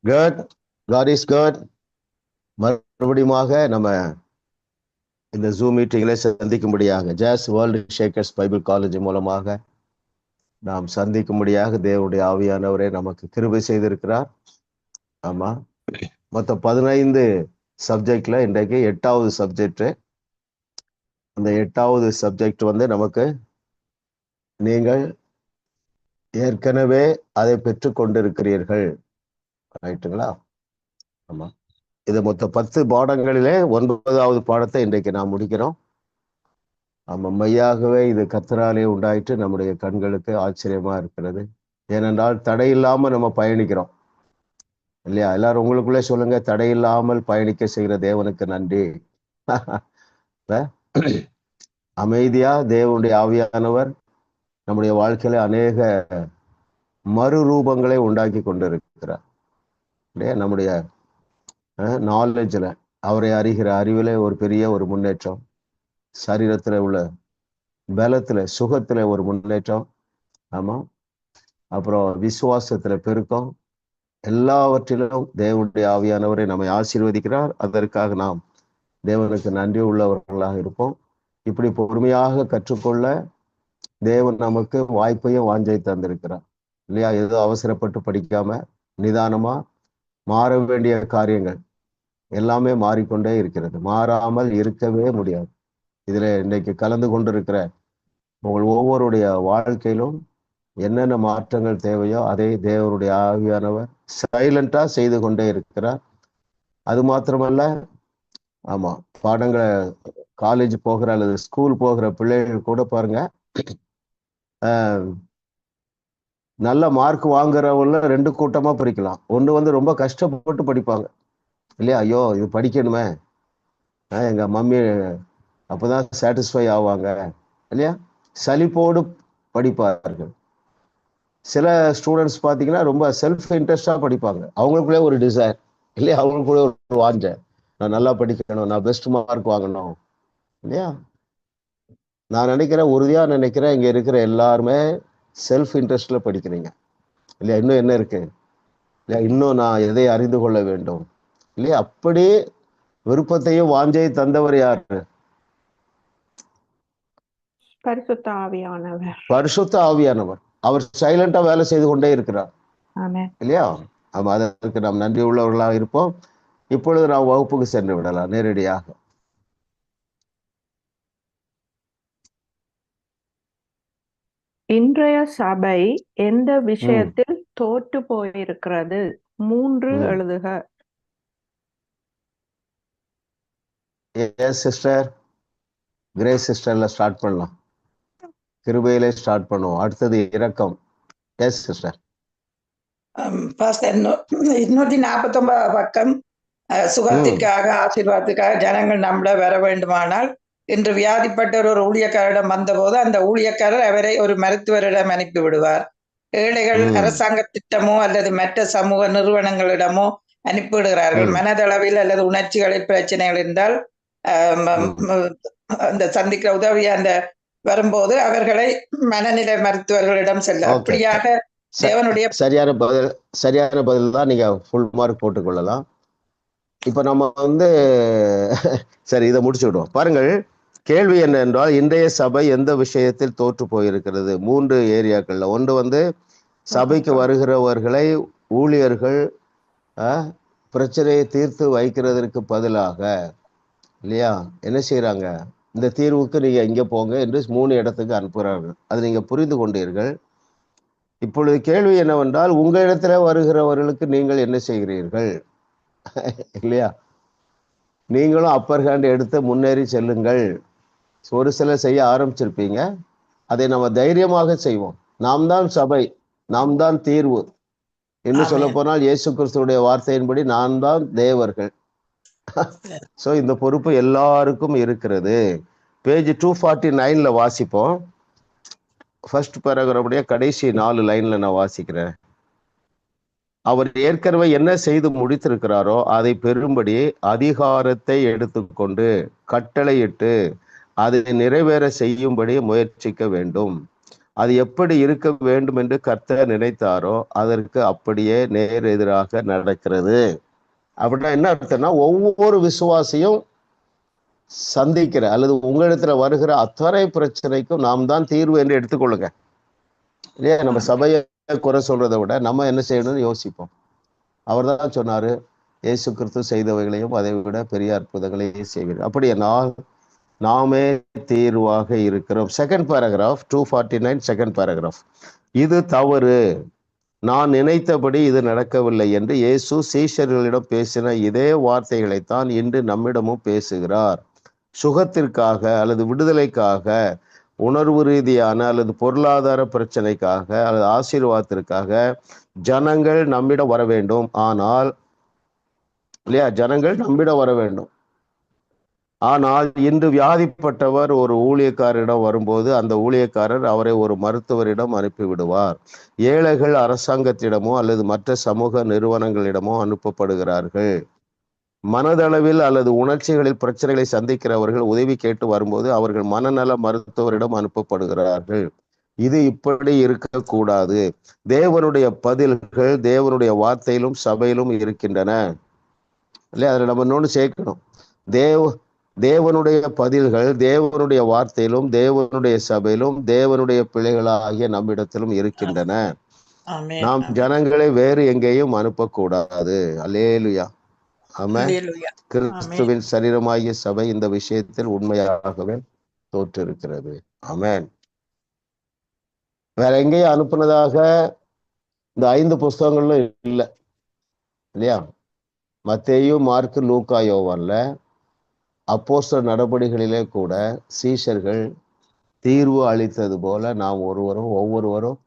Good. God is good. மறுபடியுமாக நம்ம இந்த ஜூம் மீட்டிங்களை சந்திக்கும்படியாக ஜாஸ் வேர்ல்டு ஷேக்கர்ஸ் பைபிள் காலேஜ் மூலமாக நாம் சந்திக்கும்படியாக தேவனுடைய ஆவியானவரே நமக்கு கிருபை செய்திருக்கிறார். ஆமா, மொத்தம் 15 சப்ஜெக்ட்ல இன்றைக்கு 8வது சப்ஜெக்ட். அந்த 8வது சப்ஜெக்ட் நமக்கு நீங்கள் ஏற்கனவே அதை பெற்று கொண்டிருக்கிறீர்கள். ரைட்டுங்களா? ஆமா, இது மொத்தம் 10 பாடங்களிலே 9வது பாடத்தை இன்றைக்கு நாம் முடிக்கிறோம். ஆமா, மையாகவே இது கர்த்தராலே உண்டாயிட்டு நம்முடைய கண்களுக்கு ஆச்சரியமா இருக்கிறது. ஏனென்றால் தடையில்லாம நம்ம பயணிக்கிறோம் இல்லையா? எல்லாரும் உங்களுக்குள்ளே சொல்லுங்க, தடையில்லாமல் பயணிக்க செய்கிற தேவனுக்கு நன்றி. அமைதியா தேவனுடைய ஆவியானவர் நம்முடைய வாழ்க்கையில அநேக மறுரூபங்களை உண்டாக்கி கொண்டிருக்கிறார் இல்லையா? நம்முடைய நாலேஜ்ல, அவரை அறிகிற அறிவில ஒரு பெரிய ஒரு முன்னேற்றம், சரீரத்துல உள்ள பலத்துல சுகத்துல ஒரு முன்னேற்றம், ஆமா, அப்புறம் விசுவாசத்துல பெருக்கம், எல்லாவற்றிலும் தேவனுடைய ஆவியானவரை நம்மை ஆசீர்வதிக்கிறார். அதற்காக நாம் தேவனுக்கு நன்றி உள்ளவர்களாக இருப்போம். இப்படி பொறுமையாக கற்றுக்கொள்ள தேவன் நமக்கு வாய்ப்பையும் வாஞ்சை தந்திருக்கிறார் இல்லையா? ஏதோ அவசரப்பட்டு படிக்காம நிதானமா மாற வேண்டிய காரியங்கள் எல்லாமே மாறிக்கொண்டே இருக்கிறது. மாறாமல் இருக்கவே முடியாது. இதுல இன்னைக்கு கலந்து கொண்டிருக்கிற உங்கள் ஒவ்வொருடைய வாழ்க்கையிலும் என்னென்ன மாற்றங்கள் தேவையோ அதை தேவனுடைய ஆவியானவர் சைலண்டா செய்து கொண்டே இருக்கிறார். அது மாத்திரமல்ல, ஆமா, பாடங்களை காலேஜ் போகிற அல்லது ஸ்கூல் போகிற பிள்ளைகள் கூட பாருங்க, நல்ல மார்க் வாங்குறவங்கள 2 கூட்டமா பிரிக்கலாம். ஒண்ணு ரொம்ப கஷ்டப்பட்டு படிப்பாங்க இல்லையா? ஐயோ இது படிக்கணுமே, எங்க மம்மி அப்பதான் சாட்டிஸ்ஃபை ஆவாங்க இல்லையா? சலிப்போடு படிப்பார்கள். சில ஸ்டூடெண்ட்ஸ் பார்த்தீங்கன்னா ரொம்ப செல்ஃப் இன்ட்ரெஸ்டா படிப்பாங்க. அவங்களுக்குள்ளே ஒரு டிசைர் இல்லையா? அவங்களுக்குள்ளே ஒரு வாஞ்ச, நான் நல்லா படிக்கணும், நான் பெஸ்ட் மார்க் வாங்கணும் இல்லையா? நான் நினைக்கிறேன், உறுதியா நினைக்கிறேன், இங்க இருக்கிற எல்லாருமே செல்ஃப் இன்ட்ரெஸ்ட்ல படிக்கிறீங்க இல்லையா? இன்னும் என்ன இருக்கு இல்லையா? இன்னும் நான் எதை அறிந்து கொள்ள வேண்டும் இல்லையா? அப்படி விருப்பத்தையும் வாஞ்சையை தந்தவர் யாரு? பரிசுத்த ஆவியானவர். பரிசுத்த ஆவியானவர். அவர் சைலண்டா வேலை செய்து கொண்டே இருக்கிறார் இல்லையா? ஆமா, அதற்கு நாம் நன்றி உள்ளவர்களாக இருப்போம். இப்பொழுது நாம் வகுப்புக்கு சென்று விடலாம் நேரடியாக. இன்றைய சபை எந்த விஷயத்தில் தோற்று போயிருக்கிறது? 3 எழுதுக. எஸ் சிஸ்டர், கிரேஸ் சிஸ்டர்ல ஸ்டார்ட் பண்ணலாம். கிருபையிலே ஸ்டார்ட் பண்ணுவோம். அடுத்தது இரக்கம். Yes sister. 249 பக்கம். சுகத்திற்காக ஆசீர்வாதத்துக்காக ஜனங்கள் நம்மள வர வேண்டுமானால், இன்று வியாதிப்பட்ட ஒரு ஊழியக்காரரிடம் வந்தபோது அந்த ஊழியக்காரர் அவரை ஒரு மருத்துவரிடம் அனுப்பி விடுவார். ஏழைகள் அரசாங்க திட்டமோ அல்லது மற்ற சமூக நிறுவனங்களிடமோ அனுப்பிவிடுகிறார்கள். மனதளவில் அல்லது உணர்ச்சிகளில் பிரச்சனைகள் இருந்தால் அந்த சந்திக்கிற உதவி அந்த வரும்போது அவர்களை மனநிலை மருத்துவர்களிடம் செல்ல. அப்படியாக தேவனுடைய சரியான பதில் தான். நீங்க ஃபுல் மார்க் போட்டுக் கொள்ளலாம். இப்ப நம்ம சரி, இதை முடிச்சு விடுவோம். பாருங்கள், கேள்வி என்ன என்றால், இன்றைய சபை எந்த விஷயத்தில் தோற்று போயிருக்கிறது? 3 ஏரியாக்கள்ல. ஒன்று சபைக்கு வருகிறவர்களை ஊழியர்கள் பிரச்சனையை தீர்த்து வைக்கிறதற்கு பதிலாக இல்லையா என்ன செய்யறாங்க? இந்த தீர்வுக்கு நீங்க இங்க போங்க என்று 3 இடத்துக்கு அனுப்புகிறார்கள். அது நீங்க புரிந்து கொண்டீர்கள். இப்பொழுது கேள்வி என்னவென்றால், உங்க இடத்துல வருகிறவர்களுக்கு நீங்கள் என்ன செய்கிறீர்கள் இல்லையா? நீங்களும் அப்பர் ஹேண்ட் எடுத்து முன்னேறி செல்லுங்கள். ஒரு சிலர் செய்ய ஆரம்பிச்சிருப்பீங்க. அதை நம்ம தைரியமாக செய்வோம். நாம் தான் சபை, நாம் தான் தீர்வு. இன்னும் சொல்ல போனால் இயேசு கிறிஸ்துடைய வார்த்தையின்படி நான் தான் தேவர்கள். சோ இந்த பொறுப்பு எல்லாருக்கும் இருக்கிறது. பேஜ் 249ல வாசிப்போம். ஃபர்ஸ்ட் பேராகிராஃபுடைய கடைசி 4 லைன்ல நான் வாசிக்கிறேன். அவர் ஏற்கனவே என்ன செய்து முடித்திருக்கிறாரோ அதை பெறும்படி அதிகாரத்தை எடுத்துக்கொண்டு கட்டளையிட்டு அதை நிறைவேற செய்யும்படி முயற்சிக்க வேண்டும். அது எப்படி இருக்க வேண்டும் என்று கர்த்தர் நினைத்தாரோ அதற்கு அப்படியே நேர் எதிராக நடக்கிறது. அப்படின்னா என்ன அர்த்தம்னா, ஒவ்வொரு விசுவாசியும் சந்திக்கிற அல்லது உங்களிடத்துல வருகிற அத்தனை பிரச்சனைக்கும் நாம் தான் தீர்வு என்று எடுத்துக்கொள்ளுங்க. இல்லையா? நம்ம சபையை குறை சொல்றதை விட நம்ம என்ன செய்யணும்னு யோசிப்போம். அவர் தான் சொன்னாரு, இயேசு கிறிஸ்து செய்தவைகளையும் அதை விட பெரிய அற்புதங்களையும் செய்வீர். அப்படி என்னால் நாமே தீர்வாக இருக்கிறோம். Second paragraph 249 second paragraph. இது தவறு, நான் நினைத்தபடி இது நடக்கவில்லை என்று இயேசு சீஷர்களிடம் பேசின இதே வார்த்தைகளைத்தான் இன்று நம்மிடமும் பேசுகிறார். சுகத்திற்காக அல்லது விடுதலைக்காக, உணர்வு ரீதியான அல்லது பொருளாதார பிரச்சனைக்காக அல்லது ஆசீர்வாதத்திற்காக ஜனங்கள் நம்மிடம் வர வேண்டும். ஆனால் இல்லையா, ஜனங்கள் நம்மிடம் வர வேண்டும். ஆனால் இன்று வியாதிப்பட்டவர் ஒரு ஊழியக்காரரிடம் வரும்போது அந்த ஊழியக்காரர் அவரை ஒரு மருத்துவரிடம் அனுப்பிவிடுவார். ஏழைகள் அரசாங்கத்திடமோ அல்லது மற்ற சமூக நிறுவனங்களிடமோ அனுப்பப்படுகிறார்கள். மனதளவில் அல்லது உணர்ச்சிகளில் பிரச்சனைகளை சந்திக்கிறவர்கள் உதவி கேட்டு வரும்போது அவர்கள் மனநல மருத்துவரிடம் அனுப்பப்படுகிறார்கள். இது இப்படி இருக்கக்கூடாது. தேவனுடைய பதில்கள் தேவனுடைய வார்த்தையிலும் சபையிலும் இருக்கின்றன. இல்லையா? அதில் நம்ம இன்னொன்று சேர்க்கணும். தேவனுடைய பதில்கள் தேவனுடைய வார்த்தையிலும் தேவனுடைய சபையிலும் தேவனுடைய பிள்ளைகளாகிய நம்மிடத்திலும் இருக்கின்றன. நாம் ஜனங்களை வேறு எங்கேயும் அனுப்பக்கூடாது. அல்லேலுயா. ஆமென். கிறிஸ்துவின் சரீரமாகிய சபை இந்த விஷயத்தில் உண்மையாகவே தோற்றிருக்கிறது. ஆமென். வேற எங்கேயும் அனுப்புனதாக இந்த 5 புஸ்தகங்களும் இல்லை. இல்லையா? மத்தேயு, மார்க்கு, லூக்கா, யோவான்ல அப்போஸ்தலர் நடபடிகளிலே கூட சீஷர்கள் தீர்வு அளித்தது போல நாம் ஒவ்வொருவரும்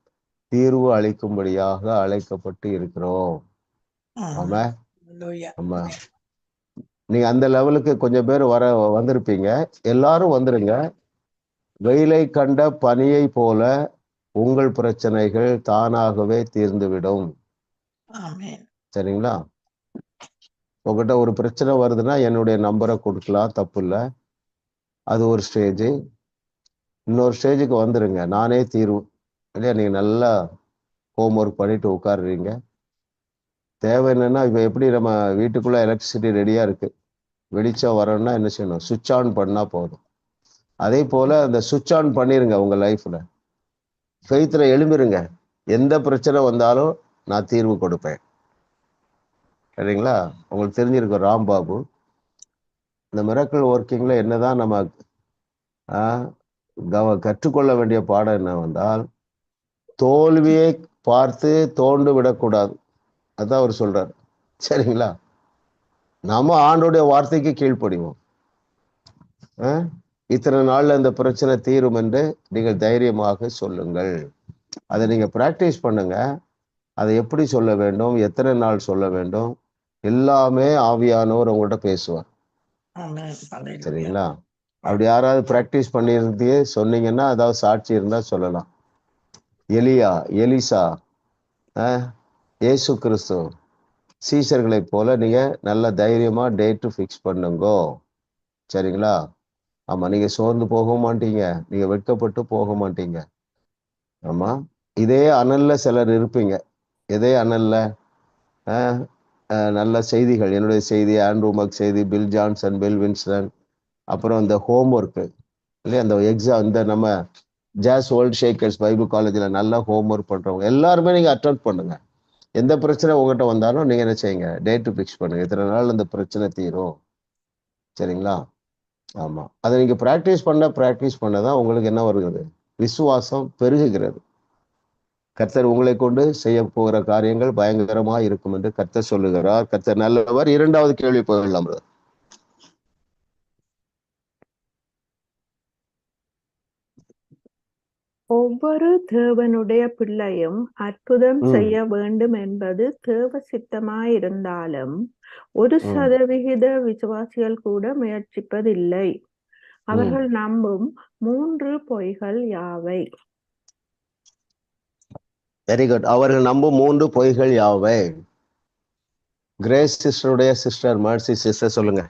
தீர்வு அளிக்கும்படியாக அழைக்கப்பட்டு இருக்கிறோம். ஆமா ஆமா. நீங்க அந்த லெவலுக்கு கொஞ்சம் பேர் வந்திருப்பீங்க. எல்லாரும் வந்துருங்க. வெயிலை கண்ட பனியை போல உங்கள் பிரச்சனைகள் தானாகவே தீர்ந்துவிடும். சரிங்களா? உங்ககிட்ட ஒரு பிரச்சனை வருதுன்னா என்னுடைய நம்பரை கொடுக்கலாம், தப்பு இல்லை. அது ஒரு ஸ்டேஜ். இன்னொரு ஸ்டேஜுக்கு வந்துருங்க, நானே தீர்வு. இல்லையா? நீங்க நல்லா ஹோம்ஒர்க் பண்ணிட்டு உட்காடுறீங்க. தேவை என்னன்னா, இப்போ எப்படி நம்ம வீட்டுக்குள்ள எலக்ட்ரிசிட்டி ரெடியா இருக்கு, வெளிச்சம் வரணும்னா என்ன செய்யணும்? சுவிட்ச் ஆன் பண்ணா போதும். அதே போல அந்த சுவிட்ச் ஆன் பண்ணிருங்க உங்க லைஃப்ல. ஃபெய்த்ல எழும்பிருங்க. எந்த பிரச்சனை வந்தாலும் நான் தீர்வு கொடுப்பேன். சரிங்களா? உங்களுக்கு தெரிஞ்சிருக்கும் ராம்பாபு. இந்த மிராக்கிள் ஒர்க்கிங்ல என்னதான் நம்ம கற்றுக்கொள்ள வேண்டிய பாடம் என்ன வந்தால், தோல்வியை பார்த்து தோண்டு விடக்கூடாது. அதான் அவர் சொல்றார். சரிங்களா? நாம ஆண்டோடைய வார்த்தைக்கு கீழ்ப்படிவோம். இத்தனை நாள்ல இந்த பிரச்சனை தீரும் என்று நீங்கள் தைரியமாக சொல்லுங்கள். அதை நீங்க பிராக்டிஸ் பண்ணுங்க. அதை எப்படி சொல்ல வேண்டும், எத்தனை நாள் சொல்ல வேண்டும், எல்லாமே ஆவியானவர் உங்கள்கிட்ட பேசுவார். சரிங்களா? அப்படி யாராவது பிராக்டிஸ் பண்ணியிருந்தே சொன்னீங்கன்னா, அதாவது சாட்சி இருந்தா சொல்லலாம். எலிசா, இயேசு கிறிஸ்து சீஷர்களை போல நீங்க நல்ல தைரியமா டேட்டு ஃபிக்ஸ் பண்ணுங்கோ. சரிங்களா? ஆமா, நீங்க சோர்ந்து போக மாட்டீங்க, நீங்க வெட்கப்பட்டு போக மாட்டீங்க. ஆமா, இதே அனல்ல சிலர் இருப்பீங்க. இதே அனல்ல நல்ல செய்திகள், என்னுடைய செய்தி, ஆண்ட்ரூ மக் செய்தி, பில் ஜான்சன், பில் வின்ஸ்டன், அப்புறம் இந்த ஹோம்ஒர்க்கு இல்லையா, அந்த எக்ஸாம், இந்த நம்ம ஜாஸ் வேர்ல்ட் ஷேக்கர்ஸ் பைபிள் காலேஜில் நல்லா ஹோம்ஒர்க் பண்ணுறவங்க எல்லாருமே நீங்கள் அட்டெண்ட் பண்ணுங்க. எந்த பிரச்சனை உங்கள்கிட்ட வந்தாலும் நீங்கள் என்ன செய்யுங்க? டேட்டு ஃபிக்ஸ் பண்ணுங்க. இத்தனை நாள் இந்த பிரச்சனை தீரும். சரிங்களா? ஆமாம், அதை நீங்கள் ப்ராக்டிஸ் பண்ண தான் உங்களுக்கு என்ன வருகிறது? விசுவாசம் பெருகுகிறது. கர்த்தர் உங்களை கொண்டு செய்ய போகிற காரியங்கள் பயங்கரமா இருக்கும் என்று கர்த்தர் சொல்லுகிறார். கர்த்தர் நல்லவர். 2வது கேள்வி போயிடலாம். ஒவ்வொரு தேவனுடைய பிள்ளையும் அற்புதம் செய்ய வேண்டும் என்பது தேவ சித்தமாயிருந்தாலும் 1% விசுவாசிகள் கூட முயற்சிப்பதில்லை. அவர்கள் நம்பும் 3 பொய்கள் யாவை? Very good. அவர்கள் நம்பும் 3 பொய்கள் யாவை? கிரேஸ் சிஸ்டருடைய சிஸ்டர் மர்சி சிஸ்டர் சொல்லுங்க.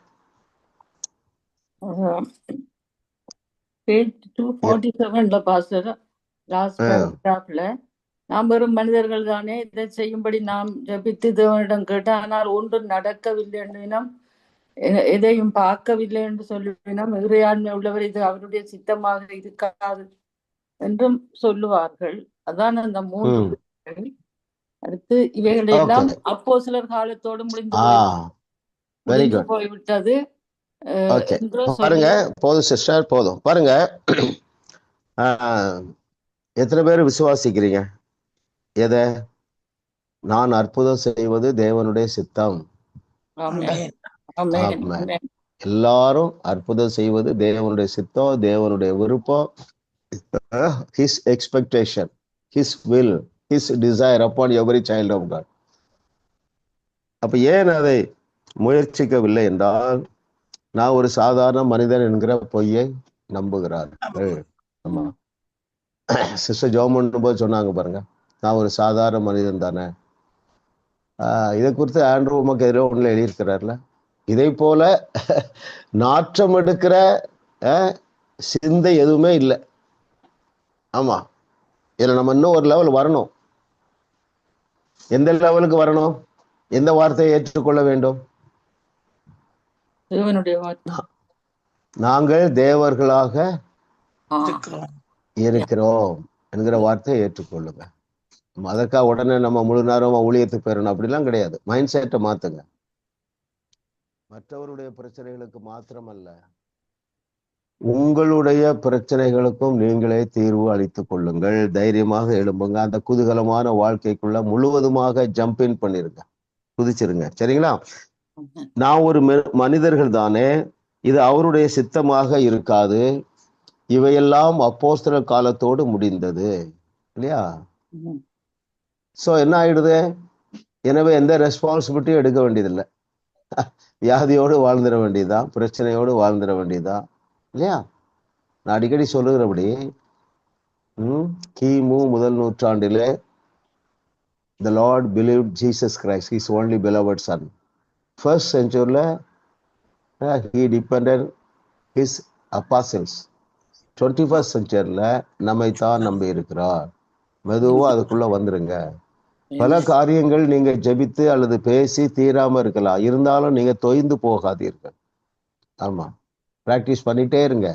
பேஜ் 247 பாஸ்டர், லாஸ்ட் பேராகிராஃப்ல நாம் வெறும் மனிதர்கள் தானே, இதை செய்யும்படி நாம் ஜெபித்து தேவனிடம் கேட்ட, ஆனால் ஒன்றும் நடக்கவில்லை என்றும் எதையும் பார்க்கவில்லை என்று சொல்லினோம். இறையாண்மை உள்ளவர் இது அவருடைய சித்தமாக இருக்காது என்றும் சொல்லுவார்கள். அதான் அந்த 3 பிரிவுகள். அடுத்து இவைகள் எல்லாம் அப்போஸ்தலர் காலத்தோடு முடிந்து போய்விட்டது என்று பாருங்க. போதும் சிஸ்டர், போதும். பாருங்க, எத்தனை பேர் விசுவாசிக்கிறீங்க? எதை? நான் அற்புதம் செய்வது தேவனுடைய சித்தம். எல்லாரும் அற்புதம் செய்வது தேவனுடைய சித்தம், தேவனுடைய விருப்பம், his expectation, his will, his desire upon every child of God. அப்ப ஏன் அதை முயற்சிக்கவில்லை என்றால், நான் ஒரு சாதாரண மனிதன் என்கிற பொய்யை நம்புகிறார்கள். ஆமா, சிஸ்டர் ஜோமன் போது சொன்னாங்க பாருங்க, நான் ஒரு சாதாரண மனிதன் தானே. இதை குறித்து ஆண்ட்ரூ மக்கெதிரோ ஒன்றில் எழுதியிருக்கிறார்ல, இதை போல நாற்றம் எடுக்கிற சிந்தை எதுவுமே இல்லை. ஆமா, இதுல நம்ம இன்னும் ஒரு லெவல் வரணும். எந்த லெவலுக்கு வரணும்? எந்த வார்த்தையை ஏற்றுக்கொள்ள வேண்டும்? நாங்கள் தேவர்களாக இருக்கிறோம் என்கிற வார்த்தையை ஏற்றுக்கொள்ளுங்க. அதற்காக உடனே நம்ம முழு நேரம் ஊழியத்துக்கு போயிடணும் அப்படிலாம் கிடையாது. மைண்ட் செட்டை மாத்துங்க. மற்றவருடைய பிரச்சனைகளுக்கு மாத்திரமல்ல, உங்களுடைய பிரச்சனைகளுக்கும் நீங்களே தீர்வு அளித்துக் கொள்ளுங்கள். தைரியமாக எழும்புங்க. அந்த குதூகலமான வாழ்க்கைக்குள்ள முழுவதுமாக ஜம்பின் பண்ணிருங்க, குதிச்சிருங்க. சரிங்களா? நான் ஒரு மனிதர்கள் தானே, இது அவருடைய சித்தமாக இருக்காது. இவையெல்லாம் அப்போஸ்தலர் காலத்தோடு முடிந்தது இல்லையா? சோ என்ன ஆயிடுது? எனவே எந்த ரெஸ்பான்சிபிலிட்டியும் எடுக்க வேண்டியதில்லை. வியாதியோடு வாழ்ந்துட வேண்டியதுதான், பிரச்சனையோடு வாழ்ந்துட வேண்டியதுதான் இல்லையா? நான் அடிக்கடி சொல்லுகிறபடி, கிமு முதல் நூற்றாண்டிலே the Lord believed Jesus Christ, his only beloved son. First century he depended his apostles. 21st century நம்மை தான் நம்பி இருக்கிறார். மெதுவா அதுக்குள்ள வந்துருங்க. பல காரியங்கள் நீங்க ஜெபித்து அல்லது பேசி தீராம இருக்கலாம், இருந்தாலும் நீங்க தொய்ந்து போகாதீர்கள். ஆமா, பிராக்டிஸ் பண்ணிட்டே இருங்க.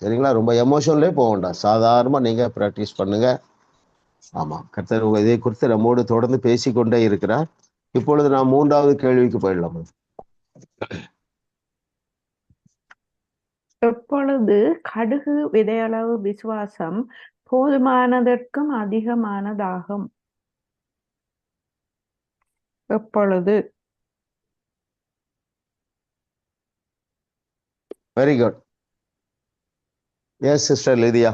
சரிங்களா? ரொம்ப எமோஷன்லேயே போக வேண்டாம், சாதாரணமா நீங்க பிராக்டிஸ் பண்ணுங்க. ஆமா, கர்த்தர் இதை குறித்து நம்மோடு தொடர்ந்து பேசிக்கொண்டே இருக்கிறார். இப்பொழுது நாம் 3வது கேள்விக்கு போயிடலாம். எப்பொழுது கடுகு விதையளவு விசுவாசம் போதுமானதற்கும் அதிகமானதாகும்? எப்பொழுது? Very good. எஸ் சிஸ்டர் லிதியா,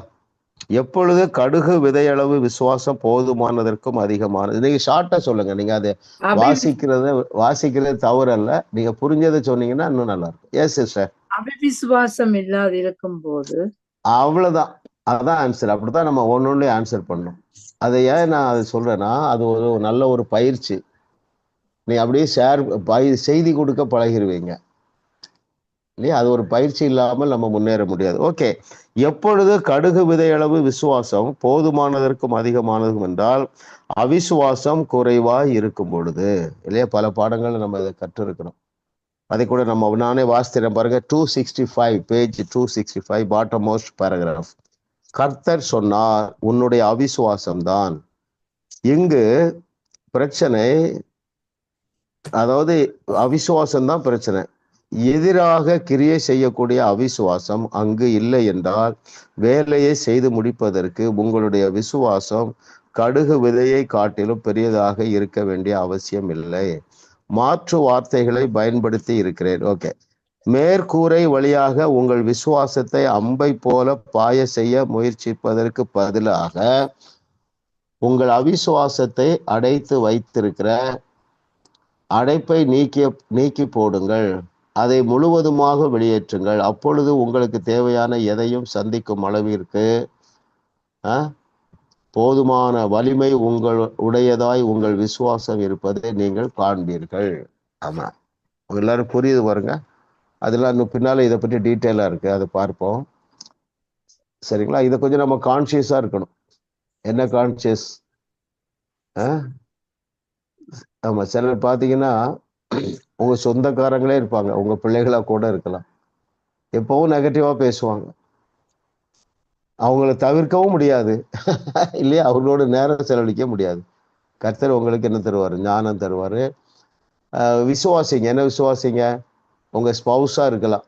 எப்பொழுது கடுகு விதையளவு விசுவாசம் போதுமானதற்கும் அதிகமானது? நீங்க ஷார்ட்டா சொல்லுங்க. நீங்க அதை வாசிக்கிறது தவறு அல்ல, நீங்க புரிஞ்சதை சொன்னீங்கன்னா இன்னும் நல்லா இருக்கும். Yes sister. அவிசுவாசம் இல்லாது இருக்கும் போது அவ்வளவுதான், அதான் ஆன்சர். அப்படித்தான் நம்ம ஒன்னொன்னு ஆன்சர் பண்ணணும். அதை ஏன் நான் அதை சொல்றேன்னா, அது ஒரு நல்ல ஒரு பயிற்சி. நீ அப்படியே செய்தி கொடுக்க பழகிருவீங்க இல்லையா? அது ஒரு பயிற்சி இல்லாமல் நம்ம முன்னேற முடியாது. ஓகே, எப்பொழுது கடுகு விதையளவு விசுவாசம் போதுமானதற்கும் அதிகமானதும் என்றால், அவிசுவாசம் குறைவாய் இருக்கும் பொழுது இல்லையா? பல பாடங்கள் நம்ம இதை கற்றிருக்கிறோம். அதை கூட நம்ம நானே வாசிக்கிறேன் பாருங்க. 265 பேஜ் 265 பாட்டம் மோஸ்ட் பேராகிராஃப். கர்த்தர் சொன்னார், உன்னுடைய அவிசுவாசம் தான் இங்கு பிரச்சனை. அதாவது அவிசுவாசம் தான் பிரச்சனை. எதிராக கிரியை செய்யக்கூடிய அவிசுவாசம் அங்கு இல்லை என்றால், வேலையை செய்து முடிப்பதற்கு உங்களுடைய விசுவாசம் கடுகு விதையை காட்டிலும் பெரியதாக இருக்க வேண்டிய அவசியம் இல்லை. மாற்று வார்த்தைகளை பயன்படுத்தி இருக்கிறேன். ஓகே, மேற்கூரை வழியாக உங்கள் விசுவாசத்தை அம்பை போல பாய செய்ய முயற்சிப்பதற்கு பதிலாக உங்கள் அவிசுவாசத்தை அடைத்து வைத்திருக்கிற அடைப்பை நீக்கி போடுங்கள். அதை முழுவதுமாக வெளியேற்றுங்கள். அப்பொழுது உங்களுக்கு தேவையான எதையும் சந்திக்கும் அளவிற்கு போதுமான வலிமை உடையதாய் உங்கள் விசுவாசம் இருப்பதை நீங்கள் காண்பீர்கள். ஆமா, எல்லாரும் புரியுது பாருங்க. அதெல்லாம் இன்னும் பின்னால இதை பற்றி டீட்டெயிலா இருக்கு, அதை பார்ப்போம். சரிங்களா? இதை கொஞ்சம் நம்ம கான்சியஸா இருக்கணும். என்ன கான்சியஸ்? ஆமா, சிலர் பார்த்தீங்கன்னா உங்க சொந்தக்காரங்களே இருப்பாங்க, உங்க பிள்ளைகளா கூட இருக்கலாம், எப்பவும் நெகட்டிவா பேசுவாங்க. அவங்கள தவிர்க்கவும் முடியாது இல்லையா? அவங்களோட நேரம் செலவழிக்க முடியாது. கர்த்தர் உங்களுக்கு என்ன தருவாரு? ஞானம் தருவாரு. விசுவாசிங்க. என்ன விசுவாசிங்க? உங்க ஸ்பௌஸா இருக்கலாம்.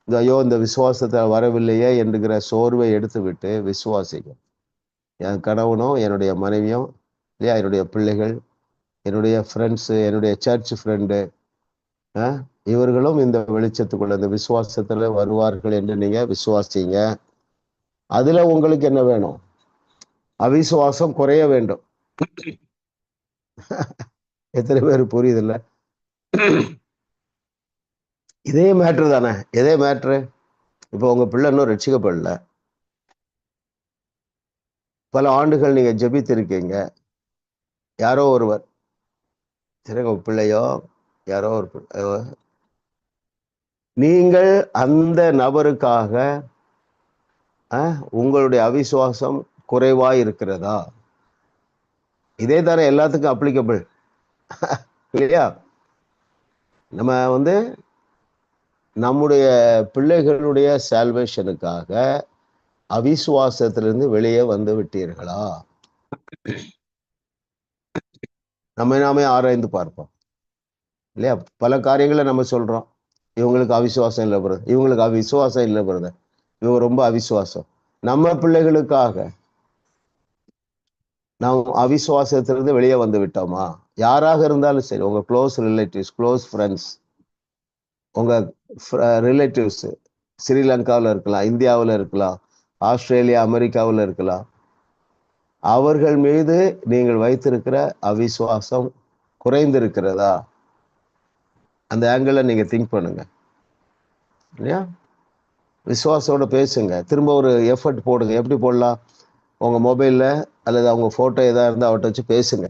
ஐயோ இந்த விசுவாசத்தை வரவில்லையே என்கிற சோர்வை எடுத்து விட்டு விசுவாசிங்க. என் கணவனும் என்னுடைய மனைவியும் இல்லையா, என்னுடைய பிள்ளைகள், என்னுடைய ஃப்ரெண்ட்ஸு, என்னுடைய சர்ச் ஃப்ரெண்டு, இவர்களும் இந்த வெளிச்சத்துக்குள்ள இந்த விசுவாசத்துல வருவார்கள் என்று நீங்க விசுவாசிங்க. அதுல உங்களுக்கு என்ன வேணும்? அவிசுவாசம் குறைய வேண்டும். எத்தனை பேர் புரியுதில்ல? இதே மேட்ரு தானே. எதே மேட்ரு? இப்போ உங்க பிள்ளை இன்னும் ரட்சிக்கப்படல, பல ஆண்டுகள் நீங்க ஜெபித்திருக்கீங்க. யாரோ ஒருவர், சரி உங்க பிள்ளையோ யாரோ ஒரு நீங்கள் அந்த நபருக்காக உங்களுடைய அவிசுவாசம் குறைவா இருக்கிறதா? இதே தானே எல்லாத்துக்கும் அப்ளிகபிள் இல்லையா? நம்ம நம்முடைய பிள்ளைகளுடைய சால்வேஷனுக்காக அவிசுவாசத்திலிருந்து வெளியே வந்து விட்டீர்களா? நாமே ஆராய்ந்து பார்ப்போம் இல்லையா? பல காரியங்களை நம்ம சொல்றோம், இவங்களுக்கு அவிசுவாசம் இல்லை பிரதர், இவங்களுக்கு அவிசுவாசம் இல்லை பிரதர், இவங்க ரொம்ப அவிசுவாசம். நம்ம பிள்ளைகளுக்காக நாம் அவிசுவாசத்திலிருந்து வெளியே வந்து விட்டோமா? யாராக இருந்தாலும் சரி, உங்க க்ளோஸ் ரிலேட்டிவ்ஸ், க்ளோஸ் ஃப்ரெண்ட்ஸ், உங்க ரிலேட்டிவ்ஸ் ஸ்ரீலங்காவில் இருக்கலாம், இந்தியாவில் இருக்கலாம், ஆஸ்திரேலியா, அமெரிக்காவில் இருக்கலாம், அவர்கள் மீது நீங்கள் வைத்திருக்கிற அவிசுவாசம் குறைந்திருக்கிறதா? அந்த ஆங்கிள் நீங்க திங்க் பண்ணுங்க இல்லையா? விசுவாசத்தோட பேசுங்க. திரும்ப ஒரு எஃபர்ட் போடுங்க. எப்படி போடலாம்? உங்க மொபைல்ல அல்லது அவங்க போட்டோ ஏதாவது இருந்தால் அவர்கிட்ட வச்சு பேசுங்க.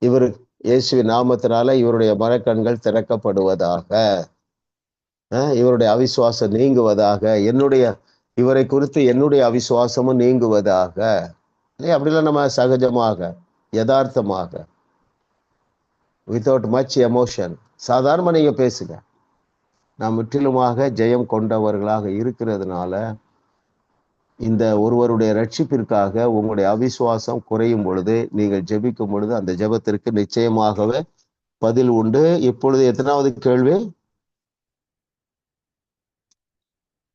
இவர் இயேசுவின் நாமத்தினால இவருடைய மனக்கண்கள் திறக்கப்படுவதாக, இவருடைய அவிசுவாசம் நீங்குவதாக, இவரை குறித்து என்னுடைய அவிசுவாசமும் நீங்குவதாக. அப்படிலாம் நம்ம சகஜமாக, யதார்த்தமாக, வித்தவுட் மச் எமோஷன், சாதாரணமா நீங்க பேசுங்க. நாம் முற்றிலுமாக ஜெயம் கொண்டவர்களாக இருக்கிறதுனால இந்த ஒருவருடைய ரட்சிப்பிற்காக உங்களுடைய அவிசுவாசம் குறையும் பொழுது, நீங்கள் ஜெபிக்கும் பொழுது அந்த ஜெபத்திற்கு நிச்சயமாகவே பதில் உண்டு. இப்பொழுது எத்தனாவது கேள்வி?